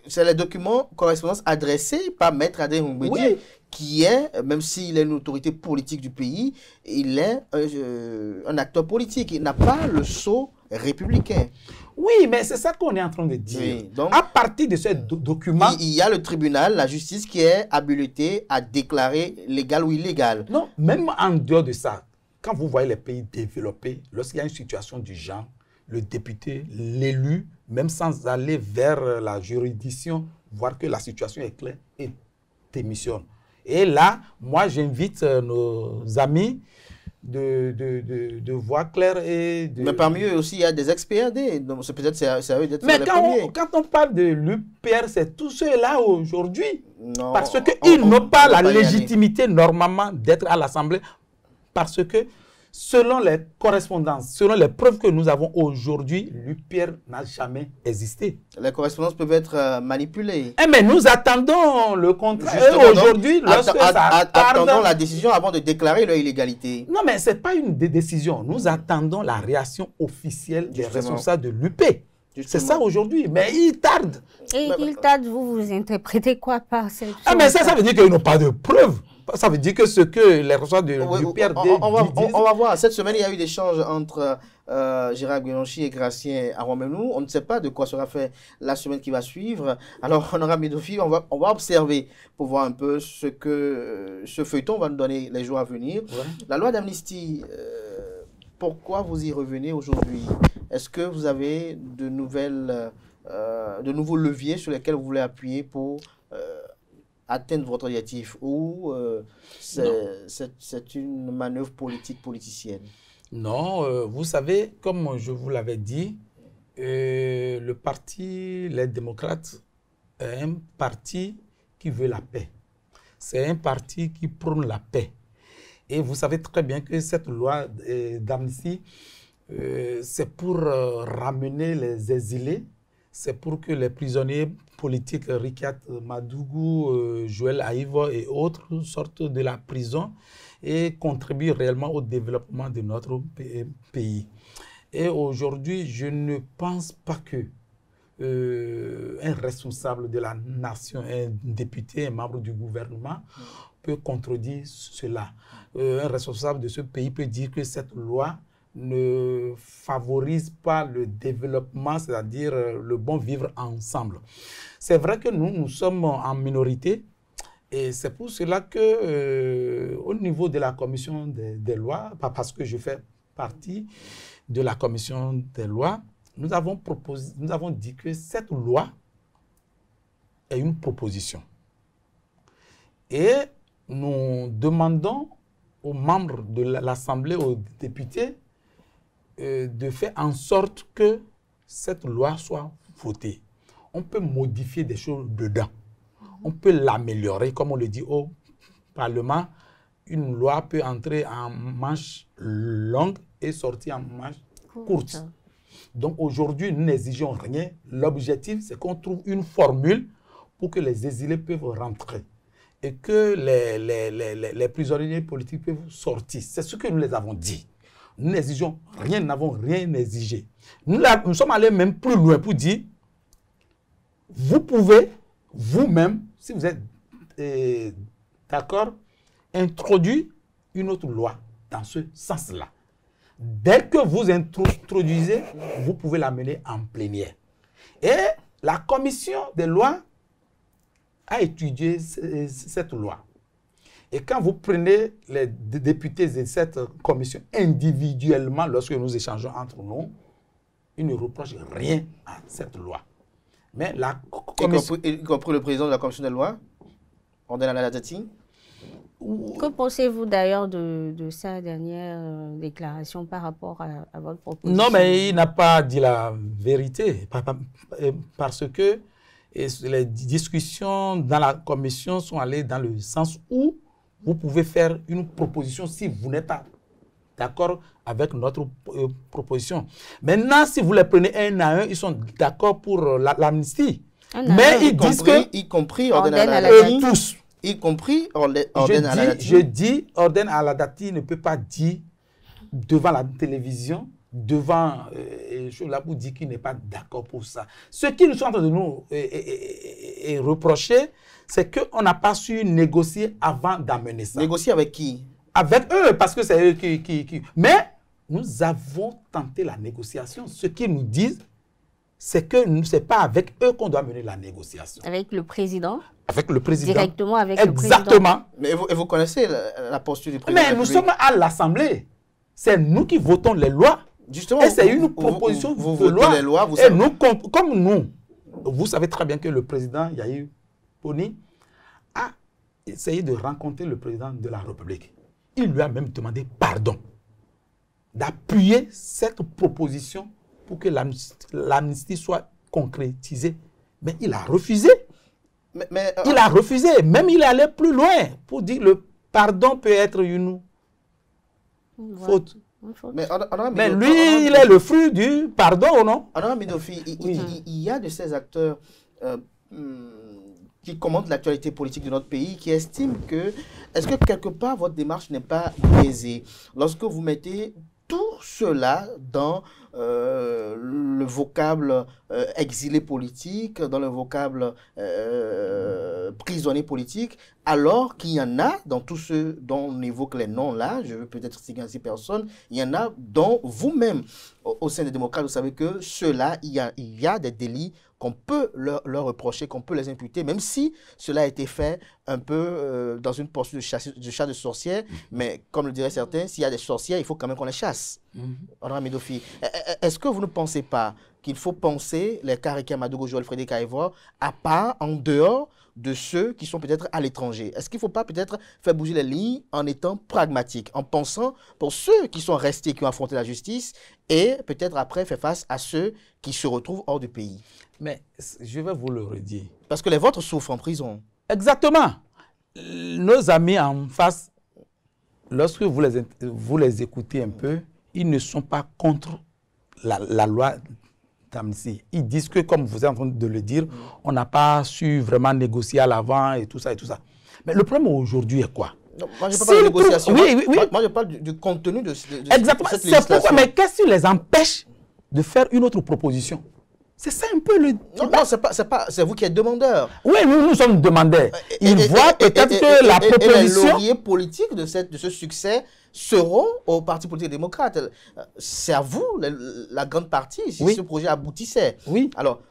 C'est les documents correspondance adressés par Maître Adé Moumbédi, qui est, même s'il est une autorité politique du pays, il est un acteur politique. Il n'a pas le sceau républicain. Oui, mais c'est ça qu'on est en train de dire. Oui, donc, à partir de ces documents... Il y a le tribunal, la justice qui est habilitée à déclarer légal ou illégal. Non, même en dehors de ça, quand vous voyez les pays développés, lorsqu'il y a une situation du genre, le député, l'élu, même sans aller vers la juridiction, voir que la situation est claire, et démissionne. Et là, moi, j'invite nos amis de voir clair et de... Mais parmi eux aussi, il y a des ex-PRD. Donc, c'est peut-être à eux d'être les premiers. Quand on parle de l'UPR, c'est tous ceux-là aujourd'hui. Parce qu'ils n'ont pas la légitimité normalement d'être à l'Assemblée. Parce que selon les correspondances, selon les preuves que nous avons aujourd'hui, l'UPR n'a jamais existé. Les correspondances peuvent être manipulées. Mais nous attendons le contraire. Aujourd'hui, attendons la décision avant de déclarer leur illégalité. Non, mais ce n'est pas une décision. Nous attendons la réaction officielle des responsables de l'UP. C'est ça aujourd'hui, mais ils tardent. Et ils tardent, vous interprétez quoi par cette chose? Mais ça veut dire qu'ils n'ont pas de preuves. Ça veut dire que ce que les responsables du PRD on va voir. Cette semaine, il y a eu des échanges entre Gérard Guénonchi et Gratien Aromemnou. On ne sait pas de quoi sera fait la semaine qui va suivre. Alors, honorable Médofi, on va observer pour voir un peu ce que ce feuilleton va nous donner les jours à venir. Ouais. La loi d'amnistie, pourquoi vous y revenez aujourd'hui? Est-ce que vous avez de nouveaux leviers sur lesquels vous voulez appuyer pour atteindre votre objectif, ou c'est une manœuvre politicienne? Non, vous savez, comme je vous l'avais dit, le parti Les Démocrates est un parti qui veut la paix. C'est un parti qui prône la paix. Et vous savez très bien que cette loi d'amnistie, c'est pour ramener les exilés, c'est pour que les prisonniers politiques, Rikiat Madougou, Joël Aïvo et autres sortent de la prison et contribuent réellement au développement de notre pays. Et aujourd'hui, je ne pense pas que un responsable de la nation, un député, un membre du gouvernement peut contredire cela. Un responsable de ce pays peut dire que cette loi ne favorise pas le développement, c'est-à-dire le bon vivre ensemble. C'est vrai que nous sommes en minorité, Et c'est pour cela que, au niveau de la commission des lois, parce que je fais partie de la commission des lois, nous avons dit que cette loi est une proposition. Et nous demandons aux membres de l'Assemblée, aux députés, de faire en sorte que cette loi soit votée. On peut modifier des choses dedans. On peut l'améliorer, comme on le dit au Parlement. Une loi peut entrer en manche longue et sortir en manche courte. Donc aujourd'hui, nous n'exigeons rien. L'objectif, c'est qu'on trouve une formule pour que les exilés peuvent rentrer et que les prisonniers politiques peuvent sortir. C'est ce que nous les avons dit. Nous n'exigeons rien, nous n'avons rien exigé. Nous sommes allés même plus loin pour dire, vous pouvez vous-même, si vous êtes d'accord, introduire une autre loi dans ce sens-là. Dès que vous introduisez, vous pouvez l'amener en plénière. Et la commission des lois a étudié cette loi. Et quand vous prenez les députés de cette commission individuellement, lorsque nous échangeons entre nous, ils ne reprochent rien à cette loi. Mais la commission... Y compris le président de la commission des lois, Orden Aladati. Que pensez-vous d'ailleurs de sa dernière déclaration par rapport à votre proposition? Non, mais il n'a pas dit la vérité. Parce que les discussions dans la commission sont allées dans le sens où vous pouvez faire une proposition si vous n'êtes pas d'accord avec notre proposition. Maintenant, si vous les prenez un à un, ils sont d'accord pour l'amnistie. Mais ils disent que... Y compris Orden Aladati. Tous. Y compris Orden Aladati. Je dis, Orden Aladati ne peut pas dire devant la télévision, devant là pour dire qu'il n'est pas d'accord pour ça. Ce qu'ils sont en train de nous reprocher, c'est qu'on n'a pas su négocier avant d'amener ça. Négocier avec qui? Avec eux, parce que c'est eux qui... Mais nous avons tenté la négociation. Ce qu'ils nous disent, c'est que ce n'est pas avec eux qu'on doit mener la négociation. Avec le président? Avec le président. Directement avec le président. Exactement. Mais vous connaissez la posture du président? Mais nous sommes à l'Assemblée. C'est nous qui votons les lois. Justement, et c'est une proposition de loi. Les lois, et nous, comme nous, vous savez très bien que le président Yahya Poni a essayé de rencontrer le président de la République. Il lui a même demandé pardon d'appuyer cette proposition pour que l'amnistie soit concrétisée. Mais il a refusé. Il a refusé. Même il est allé plus loin pour dire que le pardon peut être une faute. Mais lui, il est le fruit du pardon, non? Alors, Midofi, il y a de ces acteurs qui commentent l'actualité politique de notre pays, qui estiment que, est-ce que quelque part votre démarche n'est pas biaisée? Lorsque vous mettez tout cela dans le vocable exilé politique, dans le vocable prisonnier politique, alors qu'il y en a, dans tous ceux dont on évoque les noms là, je veux peut-être citer 6 personnes, il y en a dont vous-même, au sein des démocrates, vous savez que ceux-là, il y a des délits qu'on peut leur reprocher, qu'on peut les imputer, même si cela a été fait un peu dans une posture de chasse de sorcières, mais comme le diraient certains, s'il y a des sorcières, il faut quand même qu'on les chasse. Est-ce que vous ne pensez pas qu'il faut penser les Karika Madougou, Joël Frédéric Aïvor à part, en dehors de ceux qui sont peut-être à l'étranger? Est-ce qu'il ne faut pas peut-être faire bouger les lignes en étant pragmatique, en pensant pour ceux qui sont restés, qui ont affronté la justice, et peut-être après faire face à ceux qui se retrouvent hors du pays? Mais je vais vous le redire. Parce que les vôtres souffrent en prison. Exactement. Nos amis en face, lorsque vous les écoutez un peu, ils ne sont pas contre la loi d'amnistie. Ils disent que, comme vous êtes en train de le dire, on n'a pas su vraiment négocier à l'avant et tout ça et tout ça. Mais le problème aujourd'hui est quoi? Non, moi, je ne parle pas de négociation. Oui. Moi, je parle du contenu de exactement. Cette législation. C'est pourquoi, mais qu'est-ce qui les empêche de faire une autre proposition? C'est ça un peu le... Non, c'est vous qui êtes demandeur. Oui, nous sommes demandeurs. Ils voient peut-être que la proposition... Et les lauriers politiques de ce succès seront au Parti politique démocrate. C'est à vous, la grande partie, si ce projet aboutissait. Oui. Alors,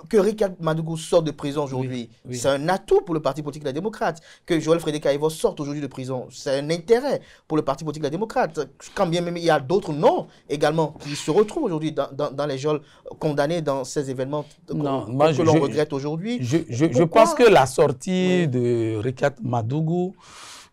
que Ricard Madougou sorte de prison aujourd'hui, c'est un atout pour le Parti politique La Démocrate. Que Joël Frédéric Aïvo sorte aujourd'hui de prison, c'est un intérêt pour le Parti politique La Démocrate. Quand bien même il y a d'autres noms également qui se retrouvent aujourd'hui dans les geôles condamnés dans ces événements que l'on regrette aujourd'hui. Je pense que la sortie de Ricard Madougou,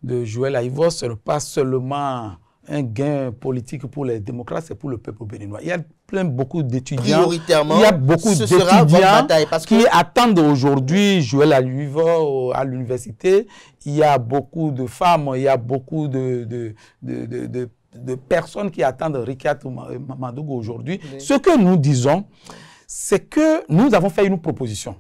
de Joël Aïvo, ce n'est pas seulement un gain politique pour les démocrates, c'est pour le peuple béninois. Il y a beaucoup d'étudiants, prioritairement, il y a beaucoup d'étudiants qui attendent aujourd'hui Joël Aïvo à l'université. Il y a beaucoup de femmes, il y a beaucoup de personnes qui attendent Ricard Madougou aujourd'hui. Oui. Ce que nous disons, c'est que nous avons fait une proposition.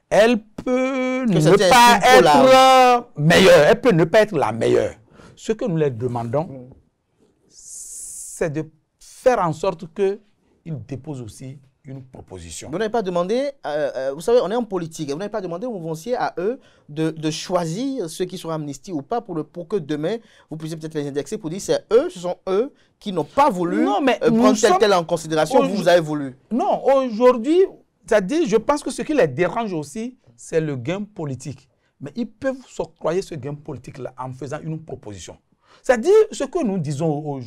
Elle peut ne pas être meilleure, elle peut ne pas être la meilleure. Ce que nous leur demandons, c'est de faire en sorte qu'ils déposent aussi une proposition. Vous n'avez pas demandé, vous savez, on est en politique, vous n'avez pas demandé aux mouvementiers à eux de choisir ceux qui seront amnistiés ou pas pour que demain, vous puissiez peut-être les indexer pour dire c'est eux, ce sont eux qui n'ont pas voulu prendre tel en considération, vous avez voulu. Non, aujourd'hui, c'est-à-dire, je pense que ce qui les dérange aussi, c'est le gain politique. Mais ils peuvent s'octroyer ce gain politique-là en faisant une proposition. C'est-à-dire, ce que nous disons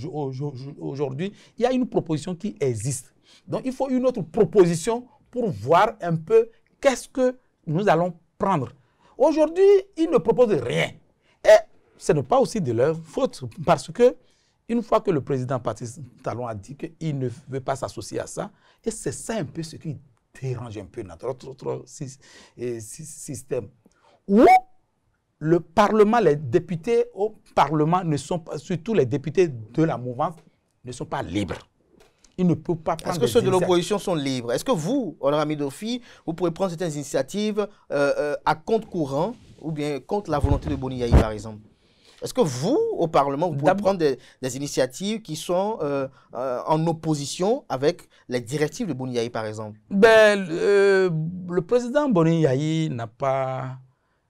aujourd'hui, il y a une proposition qui existe. Donc, il faut une autre proposition pour voir un peu qu'est-ce que nous allons prendre. Aujourd'hui, ils ne proposent rien. Et ce n'est pas aussi de leur faute, parce que une fois que le président Patrice Talon a dit qu'il ne veut pas s'associer à ça, et c'est ça un peu ce qui dérange un peu notre système. Où le Parlement, les députés au Parlement ne sont pas, surtout les députés de la mouvance, ne sont pas libres. Ils ne peuvent pas prendre. Est-ce que ceux de l'opposition sont libres? Est-ce que vous, honorable Midofi, vous pourrez prendre certaines initiatives à compte courant ou bien contre la volonté de Boni Yayi, par exemple? Est-ce que vous, au Parlement, vous pouvez prendre des initiatives qui sont en opposition avec les directives de Boni Yayi, par exemple? Le président Boni Yayi n'a pas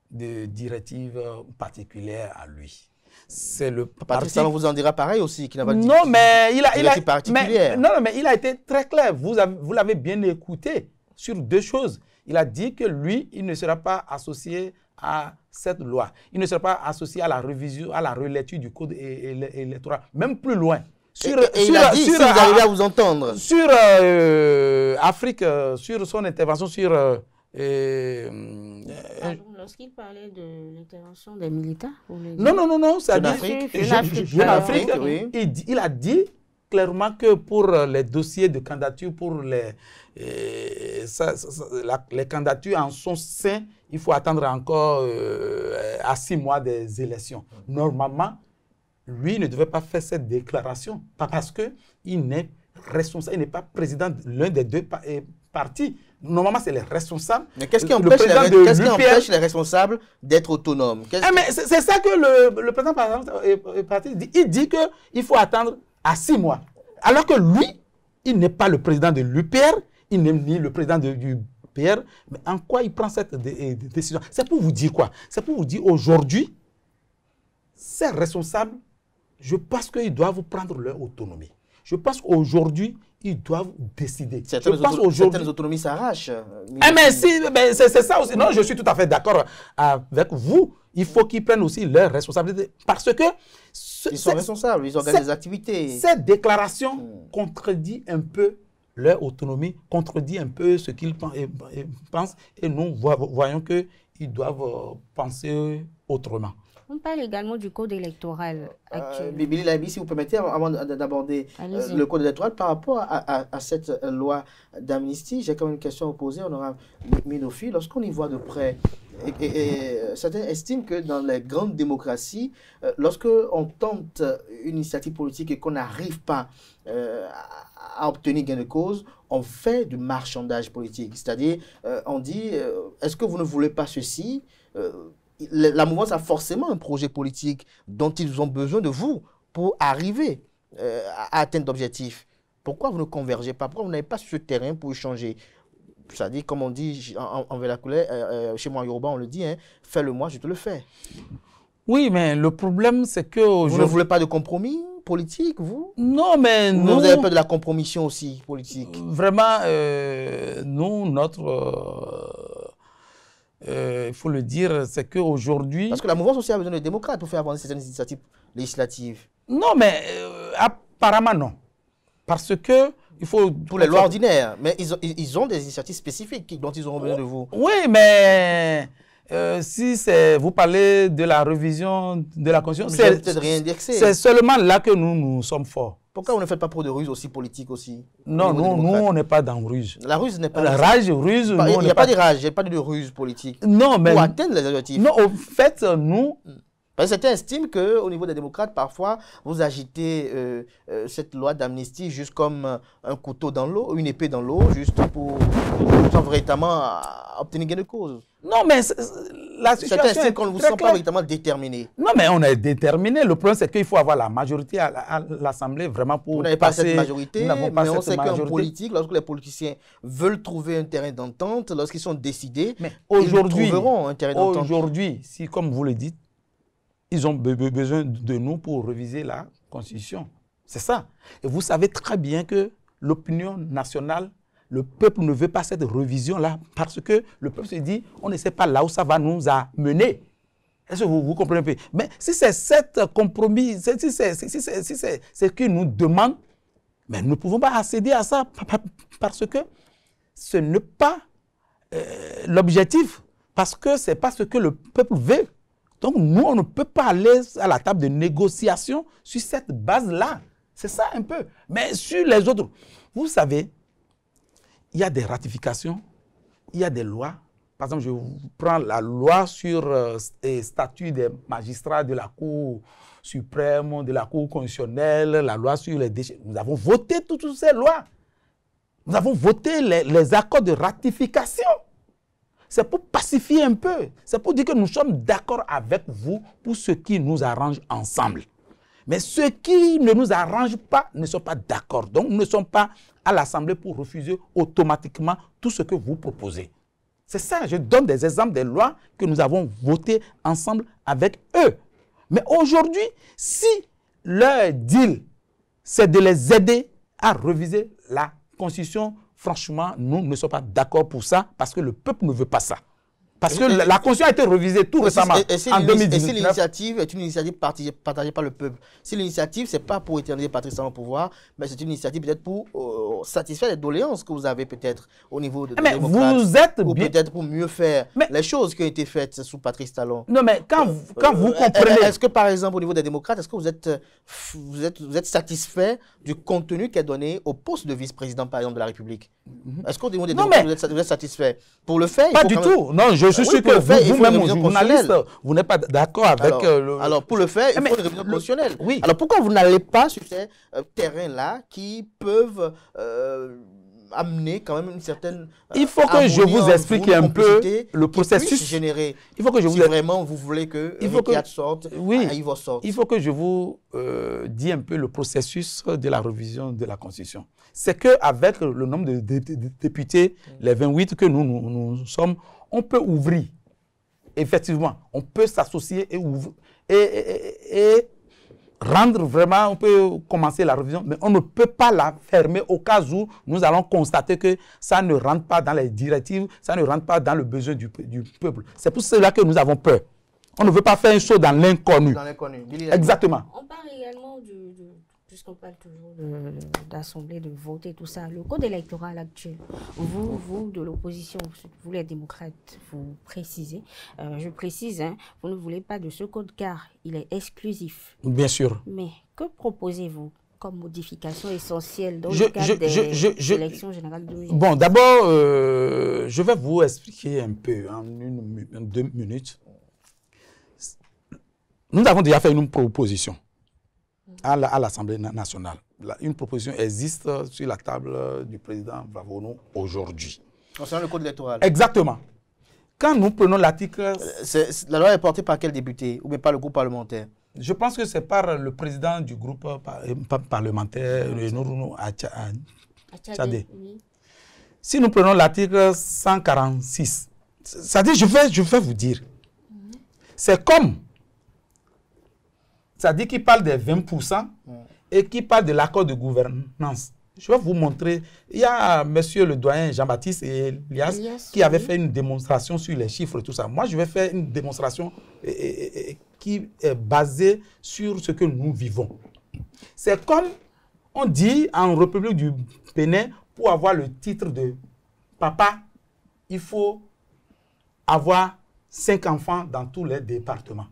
de directive particulière à lui. C'est le Patrice Talon vous en dira pareil aussi, qu'il n'a pas de directive particulière. Mais il a été très clair. Vous l'avez bien écouté sur deux choses. Il a dit que lui, il ne sera pas associé à cette loi. Il ne sera pas associé à la révision, à la relecture du code électoral. Même plus loin. Il a dit, si vous arrivez à vous entendre. Sur Afrique, sur son intervention sur... Lorsqu'il parlait de l'intervention des militaires Non, c'est-à-dire il a dit clairement que pour les dossiers de candidature, pour les candidatures en son sein, il faut attendre encore à 6 mois des élections. Normalement, lui ne devait pas faire cette déclaration, pas parce qu'il n'est responsable, il n'est pas président de l'un des deux partis. Normalement, c'est les responsables. Mais qu'est-ce qui empêche les responsables d'être autonomes? C'est ça que le président parti dit. Il dit qu'il faut attendre à 6 mois. Alors que lui, il n'est pas le président de l'UPR, il n'est ni le président du PR. Mais en quoi il prend cette décision? C'est pour vous dire quoi? C'est pour vous dire aujourd'hui, ces responsables, je pense qu'ils doivent prendre leur autonomie. Je pense qu'aujourd'hui, ils doivent décider. Certaines autonomies s'arrachent. C'est ça aussi. Non, je suis tout à fait d'accord avec vous. Il faut qu'ils prennent aussi leurs responsabilités. Parce que... Ils sont responsables, ils organisent des activités. Cette déclaration contredit un peu leur autonomie, contredit un peu ce qu'ils pensent. Et nous voyons qu'ils doivent penser autrement. On parle également du code électoral actuel. Billy Laibi, si vous permettez, avant d'aborder le code électoral, par rapport à cette loi d'amnistie, j'ai quand même une question à vous poser, honorable Midofi. Lorsqu'on y voit de près, et certains estiment que dans les grandes démocraties, lorsqu'on tente une initiative politique et qu'on n'arrive pas à obtenir gain de cause, on fait du marchandage politique. C'est-à-dire, on dit, est-ce que vous ne voulez pas ceci? La mouvance a forcément un projet politique dont ils ont besoin de vous pour arriver à atteindre l'objectif. Pourquoi vous ne convergez pas? Pourquoi vous n'avez pas ce terrain pour échanger? C'est-à-dire, comme on dit en Vélacoulé, chez moi en Yoruba, on le dit, hein, fais-le moi, je te le fais. Oui, mais le problème, c'est que... Vous ne voulez pas de compromis politique, vous? Non, mais nous... Vous avez peur de la compromission aussi politique? Vraiment, nous, il faut le dire, c'est qu'aujourd'hui... Parce que la mouvance aussi a besoin de démocrates pour faire avancer certaines initiatives législatives. Non, mais apparemment non. Parce que il faut... Pour les lois ordinaires. Mais ils ont des initiatives spécifiques dont ils auront besoin de vous. Oui, mais si vous parlez de la révision de la Constitution, c'est seulement là que nous sommes forts. Pourquoi vous ne faites pas pour de ruse aussi politique aussi? Non, nous on n'est pas dans ruse. La ruse n'est pas... La rage, ruse... Il n'y a pas de rage, il n'y a pas de ruse politique. Non, mais... Pour atteindre les objectifs. Non, au fait, nous... Parce que certains estiment qu'au niveau des démocrates, parfois, vous agitez cette loi d'amnistie juste comme un couteau dans l'eau, une épée dans l'eau, juste pour sans véritablement obtenir gain de cause. Non, mais la situation certains estiment qu'on ne vous sent pas véritablement déterminé. Non, mais on est déterminé. Le problème, c'est qu'il faut avoir la majorité à l'Assemblée vraiment pour... Vous n'avez pas cette majorité, mais on sait qu'en politique, lorsque les politiciens veulent trouver un terrain d'entente, lorsqu'ils sont décidés, ils trouveront un terrain d'entente. Aujourd'hui, si, comme vous le dites, ils ont besoin de nous pour réviser la Constitution. C'est ça. Et vous savez très bien que l'opinion nationale, le peuple ne veut pas cette révision-là parce que le peuple se dit, on ne sait pas là où ça va nous amener. Est-ce que vous comprenez un peu? Mais si c'est cet compromis, si c'est ce qu'ils nous demandent, mais nous ne pouvons pas accéder à ça parce que ce n'est pas l'objectif, parce que ce n'est pas ce que le peuple veut. Donc, nous, on ne peut pas aller à la table de négociation sur cette base-là. C'est ça un peu. Mais sur les autres, vous savez, il y a des ratifications, il y a des lois. Par exemple, je prends la loi sur le statut des magistrats de la Cour suprême, de la Cour constitutionnelle, la loi sur les déchets. Nous avons voté toutes ces lois. Nous avons voté les accords de ratification. C'est pour pacifier un peu. C'est pour dire que nous sommes d'accord avec vous pour ce qui nous arrange ensemble. Mais ceux qui ne nous arrangent pas ne sont pas d'accord. Donc, nous ne sommes pas à l'Assemblée pour refuser automatiquement tout ce que vous proposez. C'est ça, je donne des exemples des lois que nous avons votées ensemble avec eux. Mais aujourd'hui, si leur deal, c'est de les aider à réviser la Constitution, franchement, nous ne sommes pas d'accord pour ça parce que le peuple ne veut pas ça. Parce que la Constitution a été révisée tout récemment, en 2019. Et si l'initiative est une initiative partagée par le peuple, si l'initiative, ce n'est pas pour éterniser Patrice Talon au pouvoir, mais c'est une initiative peut-être pour satisfaire les doléances que vous avez peut-être au niveau de démocrates, vous êtes ou peut-être pour mieux faire les choses qui ont été faites sous Patrice Talon. Non, mais quand vous comprenez... Est-ce que, par exemple, au niveau des démocrates, est-ce que vous êtes satisfait du contenu qui est donné au poste de vice-président, par exemple, de la République? Est-ce qu'au niveau des démocrates, vous êtes satisfait? Pour le faire, pas du tout. Non, je suis sûr que vous-même, journaliste, vous n'êtes pas d'accord avec alors, pour le faire, il faut une révision constitutionnelle. Oui. Alors, pourquoi vous n'allez pas sur ces terrains-là qui peuvent amener quand même une certaine... il faut que je vous explique un peu le processus. Générer. Il faut que je si vraiment vous voulez que Rikiat sorte, Ivo sorte. Il faut que je vous dise un peu le processus de la révision de la Constitution. C'est qu'avec le nombre de députés, les 28 que nous sommes, on peut ouvrir. Effectivement, on peut s'associer et rendre vraiment, on peut commencer la révision, mais on ne peut pas la fermer au cas où nous allons constater que ça ne rentre pas dans les directives, ça ne rentre pas dans le besoin du peuple. C'est pour cela que nous avons peur. On ne veut pas faire une chose dans l'inconnu. Dans l'inconnu. Exactement. On parle également puisqu'on parle toujours d'assemblée, de voter, tout ça, le code électoral actuel, vous de l'opposition, vous les démocrates, vous précisez, je précise, vous ne voulez pas de ce code car il est exclusif. Bien sûr. Mais que proposez-vous comme modification essentielle dans le cadre des élections générales de 2020? Bon, d'abord, je vais vous expliquer un peu en 2 minutes. Nous avons déjà fait une proposition à l'Assemblée nationale. Une proposition existe sur la table du président Bavono aujourd'hui. Concernant le code électoral. Exactement. Quand nous prenons l'article... La loi est portée par quel député ou bien par le groupe parlementaire? Je pense que c'est par le président du groupe parlementaire, Tchadé. Si nous prenons l'article 146, c'est-à-dire, je vais vous dire, c'est comme... C'est-à-dire qu'il parle des 20%, et qui parle de l'accord de gouvernance. Je vais vous montrer. Il y a monsieur le doyen Jean-Baptiste et Elias qui avaient fait une démonstration sur les chiffres et tout ça. Moi, je vais faire une démonstration qui est basée sur ce que nous vivons. C'est comme on dit en République du Bénin, pour avoir le titre de papa, il faut avoir 5 enfants dans tous les départements.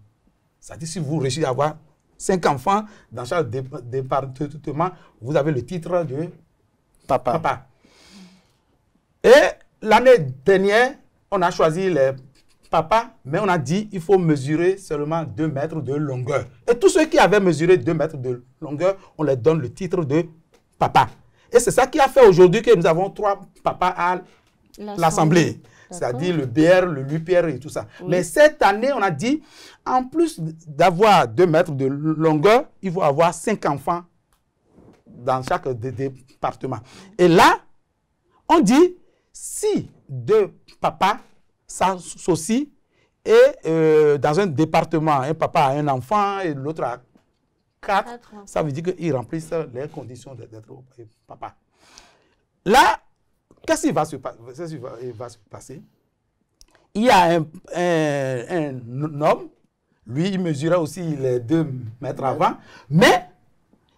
C'est-à-dire, si vous réussissez à avoir 5 enfants dans chaque département, vous avez le titre de papa. Et l'année dernière, on a choisi les papas, mais on a dit qu'il faut mesurer seulement 2 mètres de longueur. Et tous ceux qui avaient mesuré 2 mètres de longueur, on leur donne le titre de papa. Et c'est ça qui a fait aujourd'hui que nous avons 3 papas à l'Assemblée. C'est-à-dire le BR, le LUPR et tout ça. Oui. Mais cette année, on a dit, en plus d'avoir 2 mètres de longueur, il faut avoir 5 enfants dans chaque département. Et là, on dit, si 2 papas s'associent et dans un département, un papa a un enfant et l'autre a 4, ça veut dire qu'ils remplissent les conditions d'être papa. Là, qu'est-ce qui va se passer? Il y a un homme, lui, il mesurait aussi les 2 mètres avant, mais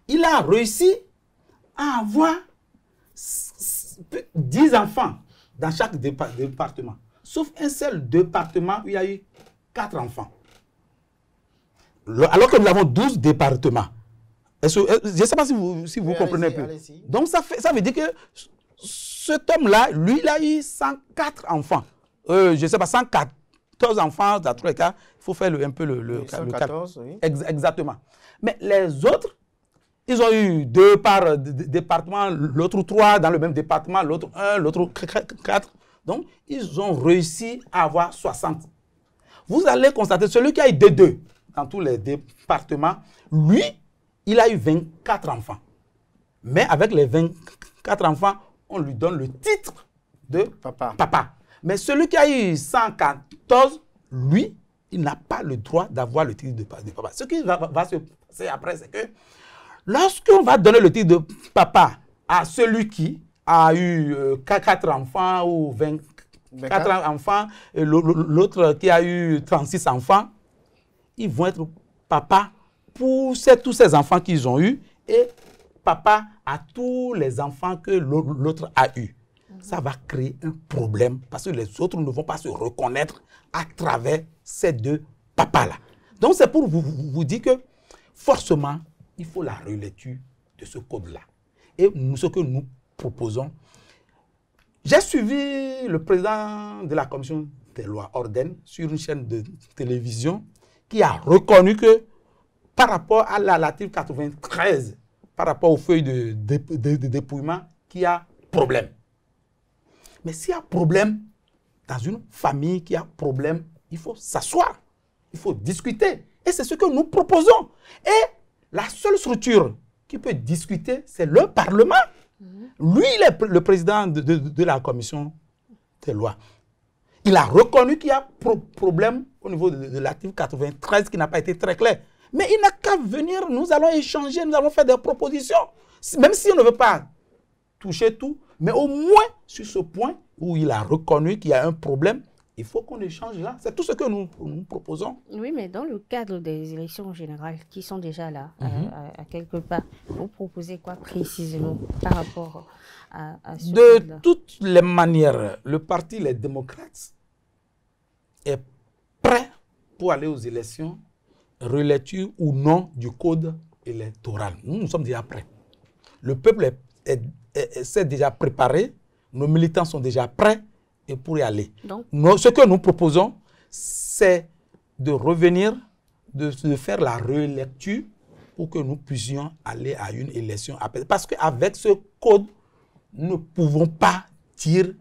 il a réussi à avoir 10 enfants dans chaque département. Sauf un seul département où il y a eu 4 enfants. Alors que nous avons 12 départements. Je ne sais pas si vous comprenez un peu. Donc ça veut dire que cet homme-là, lui, il a eu 104 enfants. Je ne sais pas, 114 enfants, dans tous les cas. Il faut faire un peu le 114, oui. Exactement. Mais les autres, ils ont eu 2 par département, l'autre 3 dans le même département, l'autre 1, l'autre 4. Donc, ils ont réussi à avoir 60. Vous allez constater, celui qui a eu 2 dans tous les départements, lui, il a eu 24 enfants. Mais avec les 24 enfants, on lui donne le titre de papa. Mais celui qui a eu 114, lui, il n'a pas le droit d'avoir le titre de papa. Ce qui va se passer après, c'est que lorsqu'on va donner le titre de papa à celui qui a eu 4 enfants ou 24 enfants, et l'autre qui a eu 36 enfants, ils vont être papa pour tous ces enfants qu'ils ont eus et papa à tous les enfants que l'autre a eus. Ça va créer un problème parce que les autres ne vont pas se reconnaître à travers ces 2 papas-là. Donc, c'est pour vous dire que forcément, il faut la relecture de ce code-là. Et ce que nous proposons, j'ai suivi le président de la commission des lois, Orden, sur une chaîne de télévision qui a reconnu que par rapport à l'article 93, par rapport aux feuilles de dépouillement, qu'il y a problème. Mais s'il y a problème, dans une famille qui a problème, il faut s'asseoir, il faut discuter. Et c'est ce que nous proposons. Et la seule structure qui peut discuter, c'est le Parlement. Lui, il est le président de la commission des lois. Il a reconnu qu'il y a problème au niveau de l'article 93 qui n'a pas été très clair. Mais il n'a qu'à venir, nous allons échanger, nous allons faire des propositions. Même si on ne veut pas toucher tout, mais au moins sur ce point où il a reconnu qu'il y a un problème, il faut qu'on échange là. C'est tout ce que nous proposons. Oui, mais dans le cadre des élections générales qui sont déjà là, à quelque part, vous proposez quoi précisément par rapport à ce De toutes les manières, le parti Les Démocrates est prêt pour aller aux élections, relecture ou non du code électoral. Nous sommes déjà prêts. Le peuple s'est déjà préparé, nos militants sont déjà prêts et pour y aller. Donc, ce que nous proposons, c'est de revenir, de faire la relecture pour que nous puissions aller à une élection. Parce qu'avec ce code, nous ne pouvons pas dire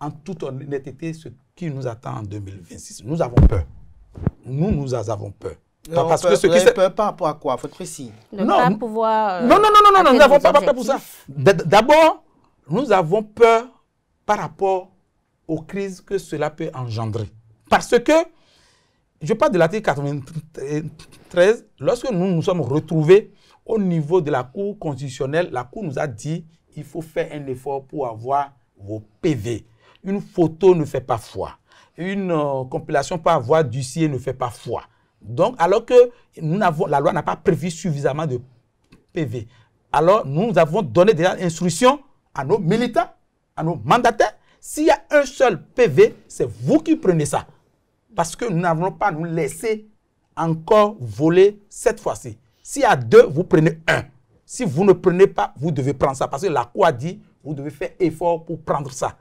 en toute honnêteté ce qui nous attend en 2026. Nous avons peur. Nous avons peur. Parce que ce qui peur par rapport à quoi? Il faut être précis. Non, pas pouvoir, non, nous n'avons pas peur pour ça. D'abord, nous avons peur par rapport aux crises que cela peut engendrer. Parce que, je parle de l'article 93, lorsque nous nous sommes retrouvés au niveau de la Cour constitutionnelle, la Cour nous a dit qu'il faut faire un effort pour avoir vos PV. Une photo ne fait pas foi. Une compilation par voie d'huissier ne fait pas foi. Donc, alors que la loi n'a pas prévu suffisamment de PV, alors nous avons donné des instructions à nos militants, à nos mandataires. S'il y a un seul PV, c'est vous qui prenez ça. Parce que nous n'avons pas nous laisser encore voler cette fois-ci. S'il y a 2, vous prenez 1. Si vous ne prenez pas, vous devez prendre ça. Parce que la Cour a dit, vous devez faire effort pour prendre ça.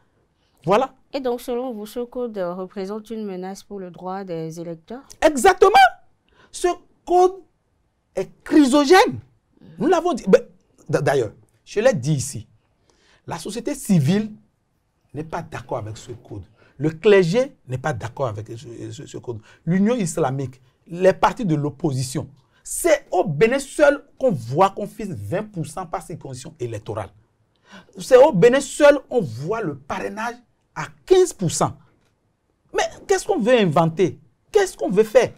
Voilà. Et donc, selon vous, ce code représente une menace pour le droit des électeurs? Exactement. Ce code est chrysogène. Nous l'avons dit. D'ailleurs, je l'ai dit ici. La société civile n'est pas d'accord avec ce code. Le clergé n'est pas d'accord avec ce code. L'Union islamique, les partis de l'opposition, c'est au Bénin seul qu'on voit qu'on fixe 20% par circonscription électorale. C'est au Bénin seul qu'on voit le parrainage à 15%. Mais qu'est-ce qu'on veut inventer? Qu'est-ce qu'on veut faire?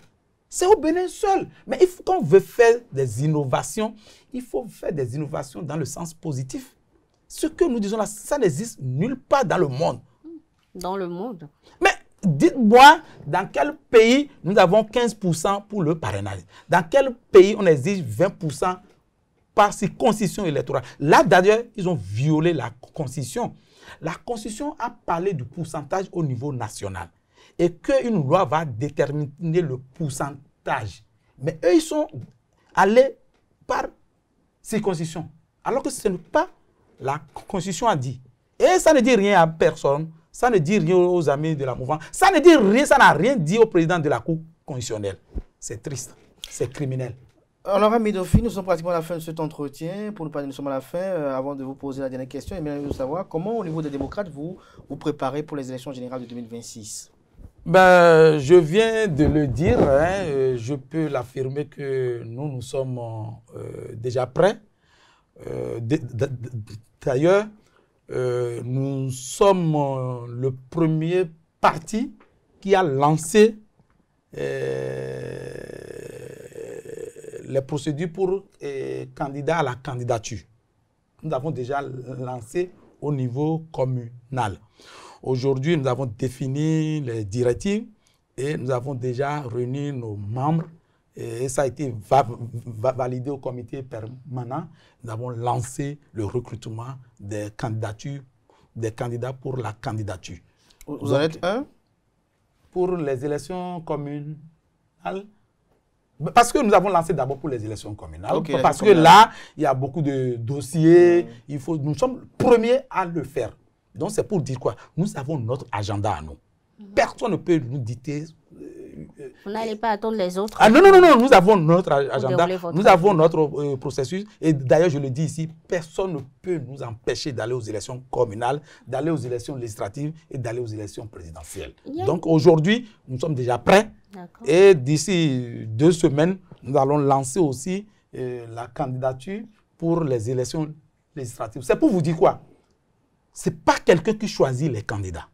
C'est au Bénin seul. Mais quand on veut faire des innovations, il faut faire des innovations dans le sens positif. Ce que nous disons là, ça n'existe nulle part dans le monde. Dans le monde? Mais dites-moi, dans quel pays nous avons 15% pour le parrainage? Dans quel pays on exige 20% par circonscription électorale? Là, d'ailleurs, ils ont violé la Constitution. La Constitution a parlé du pourcentage au niveau national et qu'une loi va déterminer le pourcentage. Mais eux, ils sont allés par circonscription, alors que ce n'est pas la Constitution a dit. Et ça ne dit rien à personne, ça ne dit rien aux amis de la mouvance, ça ne dit rien, ça n'a rien dit au président de la Cour constitutionnelle. C'est triste, c'est criminel. Alors, amis Dauphine, nous sommes pratiquement à la fin de cet entretien. Pour ne pas dire nous sommes à la fin, avant de vous poser la dernière question, j'aimerais vous savoir comment, au niveau des démocrates, vous vous préparez pour les élections générales de 2026? Je viens de le dire, je peux l'affirmer que nous sommes déjà prêts. D'ailleurs, nous sommes le premier parti qui a lancé les procédures pour candidats à la candidature. Nous avons déjà lancé au niveau communal. Aujourd'hui, nous avons défini les directives et nous avons déjà réuni nos membres et ça a été validé au comité permanent. Nous avons lancé le recrutement des candidatures, des candidats pour la candidature. Vous en êtes un? Pour les élections communales. Parce que nous avons lancé d'abord pour les élections communales. Okay, parce que là, il y a beaucoup de dossiers. Nous sommes premiers à le faire. Donc, c'est pour dire quoi? Nous avons notre agenda à nous. Personne ne peut nous dicter. Vous n'allez pas attendre les autres. Ah non, nous avons notre agenda, nous avons notre processus. Et d'ailleurs, je le dis ici, personne ne peut nous empêcher d'aller aux élections communales, d'aller aux élections législatives et d'aller aux élections présidentielles. Donc aujourd'hui, nous sommes déjà prêts. Et d'ici 2 semaines, nous allons lancer aussi la candidature pour les élections législatives. C'est pour vous dire quoi? Ce n'est pas quelqu'un qui choisit les candidats.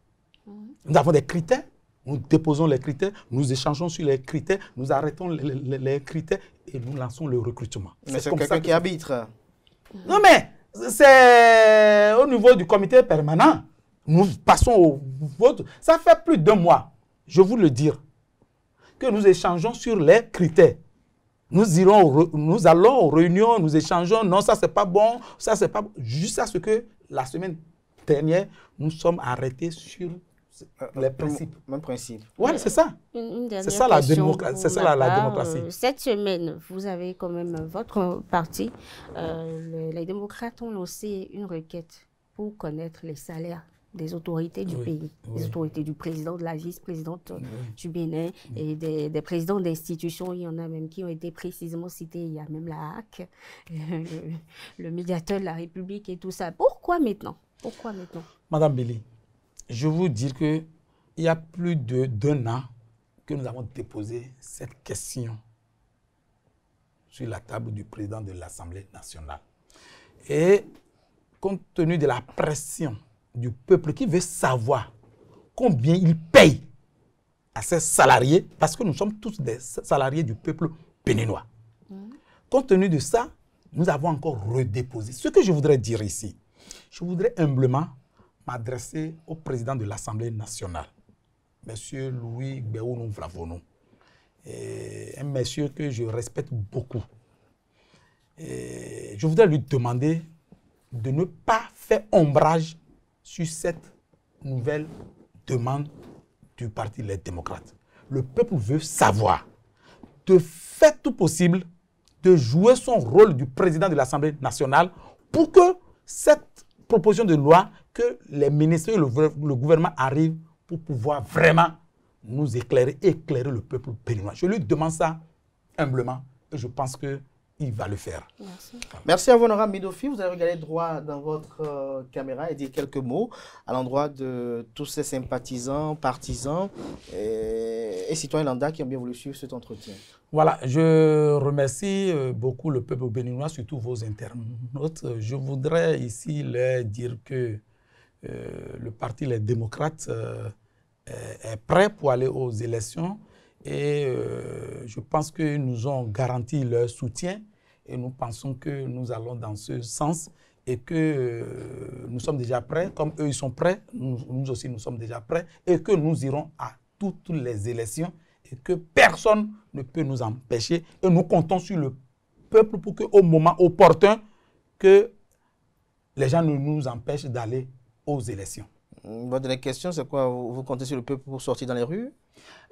Nous avons des critères. Nous déposons les critères, nous échangeons sur les critères, nous arrêtons les critères et nous lançons le recrutement. Mais c'est quelqu'un qui arbitre. Non, mais c'est au niveau du comité permanent. Nous passons au vote. Ça fait plus d'1 mois, je vous le dire, que nous échangeons sur les critères. Nous allons aux réunions, nous échangeons. Non, ça, c'est pas bon. Ça, c'est pas bon. Jusqu'à ce que la semaine dernière, nous sommes arrêtés sur les principes. Même principe. Oui, c'est ça. C'est ça la démocratie. Cette semaine, vous avez quand même votre parti. Les démocrates ont lancé une requête pour connaître les salaires des autorités du pays, des autorités du président, de la vice-présidente du Bénin et des présidents d'institutions. Il y en a même qui ont été précisément cités. Il y a même la HAC, le médiateur de la République et tout ça. Pourquoi maintenant? Pourquoi maintenant? Madame Billy, je vous dis qu'il y a plus d'1 an que nous avons déposé cette question sur la table du président de l'Assemblée nationale. Et compte tenu de la pression du peuple qui veut savoir combien il paye à ses salariés, parce que nous sommes tous des salariés du peuple béninois. Compte tenu de ça, nous avons encore redéposé. Ce que je voudrais dire ici, je voudrais humblement m'adresser au président de l'Assemblée nationale, M. Louis Gbéounou Vlavonou, un monsieur que je respecte beaucoup. Je voudrais lui demander de ne pas faire ombrage sur cette nouvelle demande du Parti Les Démocrates. Le peuple veut savoir, de faire tout possible, de jouer son rôle du président de l'Assemblée nationale pour que cette proposition de loi, que les ministres et le gouvernement arrivent pour pouvoir vraiment nous éclairer le peuple béninois. Je lui demande ça humblement et je pense qu'il va le faire. Merci. Merci à vous, honorable Midofi. Vous allez regarder droit dans votre caméra et dire quelques mots à l'endroit de tous ces sympathisants, partisans et citoyens lambda qui ont bien voulu suivre cet entretien. Voilà, je remercie beaucoup le peuple béninois, surtout vos internautes. Je voudrais ici leur dire que le Parti Les Démocrates est prêt pour aller aux élections et je pense qu'ils nous ont garanti leur soutien et nous pensons que nous allons dans ce sens et que nous sommes déjà prêts, comme eux ils sont prêts, nous aussi nous sommes déjà prêts et que nous irons à toutes les élections et que personne ne peut nous empêcher et nous comptons sur le peuple pour qu'au moment opportun que les gens ne nous empêchent d'aller aux élections. Votre dernière question, c'est quoi? Vous comptez sur le peuple pour sortir dans les rues?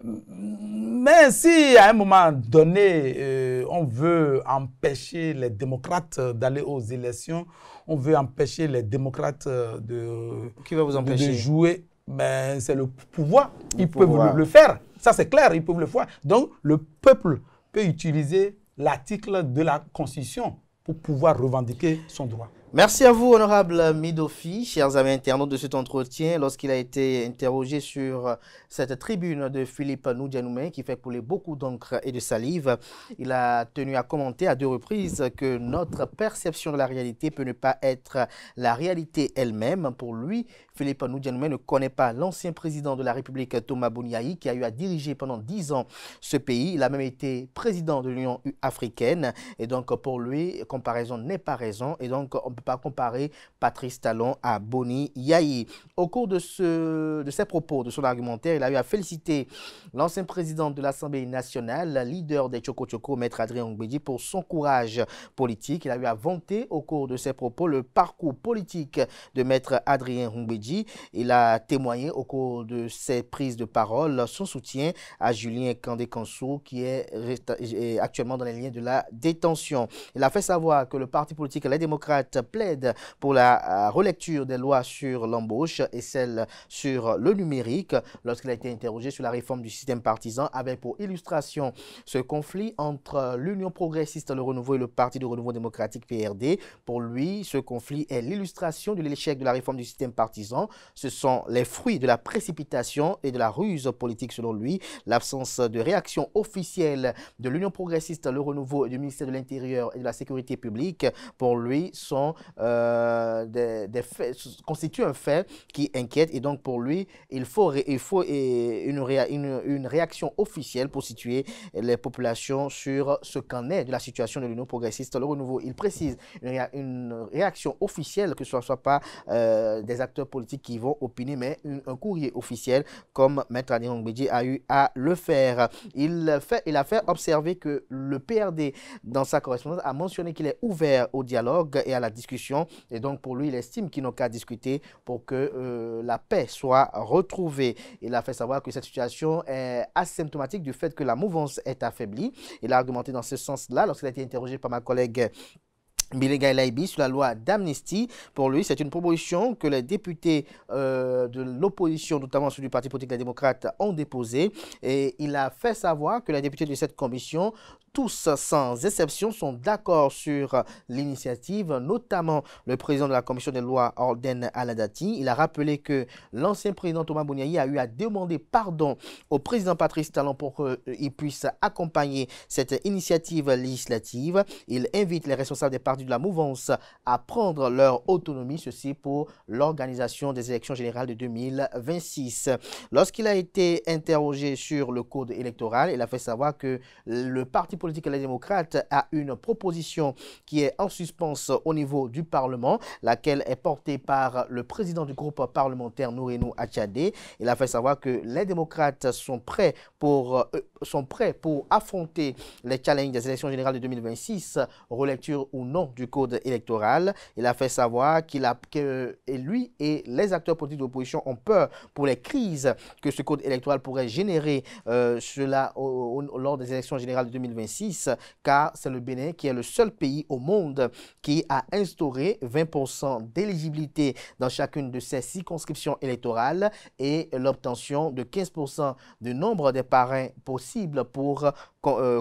Mais si à un moment donné, on veut empêcher les démocrates d'aller aux élections, on veut empêcher les démocrates Qui va vous empêcher? de jouer, mais c'est le pouvoir. Ils peuvent le faire. Ça, c'est clair, ils peuvent le faire. Donc, le peuple peut utiliser l'article de la Constitution pour pouvoir revendiquer son droit. Merci à vous, honorable Midofi, chers amis internautes de cet entretien, lorsqu'il a été interrogé sur cette tribune de Philippe Noudianoumé qui fait couler beaucoup d'encre et de salive. Il a tenu à commenter à 2 reprises que notre perception de la réalité peut ne pas être la réalité elle-même. Pour lui, Philippe Noudianoumé ne connaît pas l'ancien président de la République, Thomas Boniaï, qui a eu à diriger pendant 10 ans ce pays. Il a même été président de l'Union africaine. Et donc, pour lui, comparaison n'est pas raison. Et donc, on ne peut pas comparer Patrice Talon à Boni Yayi. Au cours de ses propos, de son argumentaire, il a eu à féliciter l'ancien président de l'Assemblée nationale, leader des Tchoko Tchoko, Maître Adrien Ngbeji, pour son courage politique. Il a eu à vanter au cours de ses propos le parcours politique de Maître Adrien Ngbeji. Il a témoigné au cours de ses prises de parole son soutien à Julien Kandé-Kansou qui est actuellement dans les liens de la détention. Il a fait savoir que le parti politique Les Démocrates plaide pour la relecture des lois sur l'embauche et celle sur le numérique lorsqu'il a été interrogé sur la réforme du système partisan avec pour illustration ce conflit entre l'Union progressiste, le Renouveau et le Parti de Renouveau démocratique PRD. Pour lui, ce conflit est l'illustration de l'échec de la réforme du système partisan. Ce sont les fruits de la précipitation et de la ruse politique selon lui. L'absence de réaction officielle de l'Union progressiste, le Renouveau et du ministère de l'Intérieur et de la Sécurité publique, pour lui, constitue un fait qui inquiète et donc pour lui, il faut une réaction officielle pour situer les populations sur ce qu'en est de la situation de l'Union progressiste, le Renouveau. Il précise une réaction officielle, que ce ne soit pas des acteurs politiques qui vont opiner, mais un courrier officiel comme Maître Adrien Ngbeji a eu à le faire. Il a fait observer que le PRD, dans sa correspondance, a mentionné qu'il est ouvert au dialogue et à la discussion. Et donc, pour lui, il estime qu'il n'a qu'à discuter pour que la paix soit retrouvée. Il a fait savoir que cette situation est asymptomatique du fait que la mouvance est affaiblie. Il a argumenté dans ce sens-là lorsqu'il a été interrogé par ma collègue Bilega Elaibi sur la loi d'amnistie. Pour lui, c'est une proposition que les députés de l'opposition, notamment ceux du Parti politique des démocrates, ont déposée. Et il a fait savoir que les députés de cette commission, tous sans exception, sont d'accord sur l'initiative, notamment le président de la commission des lois, Orden Aladati. Il a rappelé que l'ancien président Thomas Boniaï a eu à demander pardon au président Patrice Talon pour qu'il puisse accompagner cette initiative législative. Il invite les responsables des partis de la mouvance à prendre leur autonomie, ceci pour l'organisation des élections générales de 2026. Lorsqu'il a été interrogé sur le code électoral, il a fait savoir que le parti politique et les démocrates a une proposition qui est en suspens au niveau du Parlement, laquelle est portée par le président du groupe parlementaire Nourenou Achadé. Il a fait savoir que les démocrates sont prêts pour affronter les challenges des élections générales de 2026, relecture ou non du code électoral. Il a fait savoir que lui et les acteurs politiques de l'opposition ont peur pour les crises que ce code électoral pourrait générer lors des élections générales de 2026, car c'est le Bénin qui est le seul pays au monde qui a instauré 20% d'éligibilité dans chacune de ses circonscriptions électorales et l'obtention de 15% du nombre des parrains possibles pour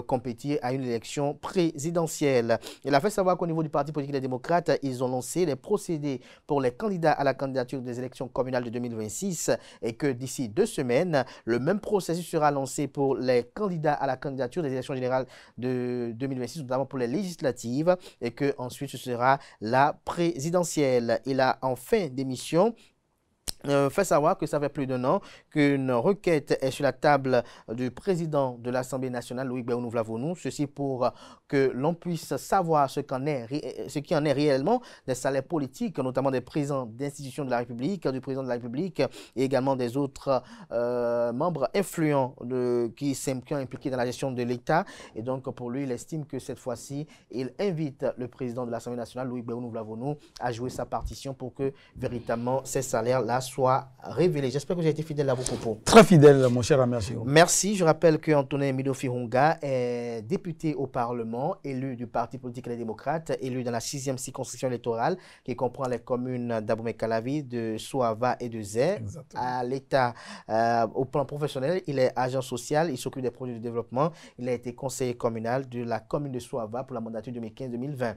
compétir à une élection présidentielle. Il a fait savoir qu'au niveau du Parti politique des démocrates, ils ont lancé les procédés pour les candidats à la candidature des élections communales de 2026 et que d'ici 2 semaines, le même processus sera lancé pour les candidats à la candidature des élections générales de 2026, notamment pour les législatives, et que ensuite ce sera la présidentielle. Il a en fin d'émission fait savoir que ça fait plus d'1 an qu'une requête est sur la table du président de l'Assemblée nationale, Louis Béounou Vlavonou, ceci pour que l'on puisse savoir ce qui en est réellement des salaires politiques, notamment des présidents d'institutions de la République, du président de la République et également des autres membres influents qui sont impliqués dans la gestion de l'État. Et donc pour lui, il estime que cette fois-ci, il invite le président de l'Assemblée nationale, Louis Béounou Vlavonou, à jouer sa partition pour que véritablement ces salaires-là soit révélé. J'espère que j'ai été fidèle à vos propos. Très fidèle, mon cher ami. Merci. Je rappelle que Antonin Midofi Hunga est député au Parlement, élu du Parti politique et les démocrates, élu dans la 6e circonscription électorale qui comprend les communes d'Abomey-Calavi, de Souava et de Zé. À l'État, au plan professionnel, il est agent social, il s'occupe des projets de développement. Il a été conseiller communal de la commune de Souava pour la mandature 2015-2020.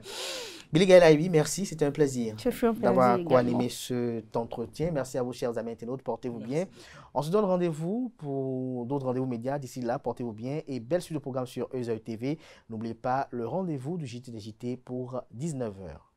Billy Gaël Aïbi, merci. C'était un plaisir d'avoir co-animé cet entretien. Merci à vous, chers amis internautes. Portez-vous bien. On se donne rendez-vous pour d'autres rendez-vous médias. D'ici là, portez-vous bien et belle suite de programme sur Euseuil TV. N'oubliez pas le rendez-vous du JT des JT pour 19h.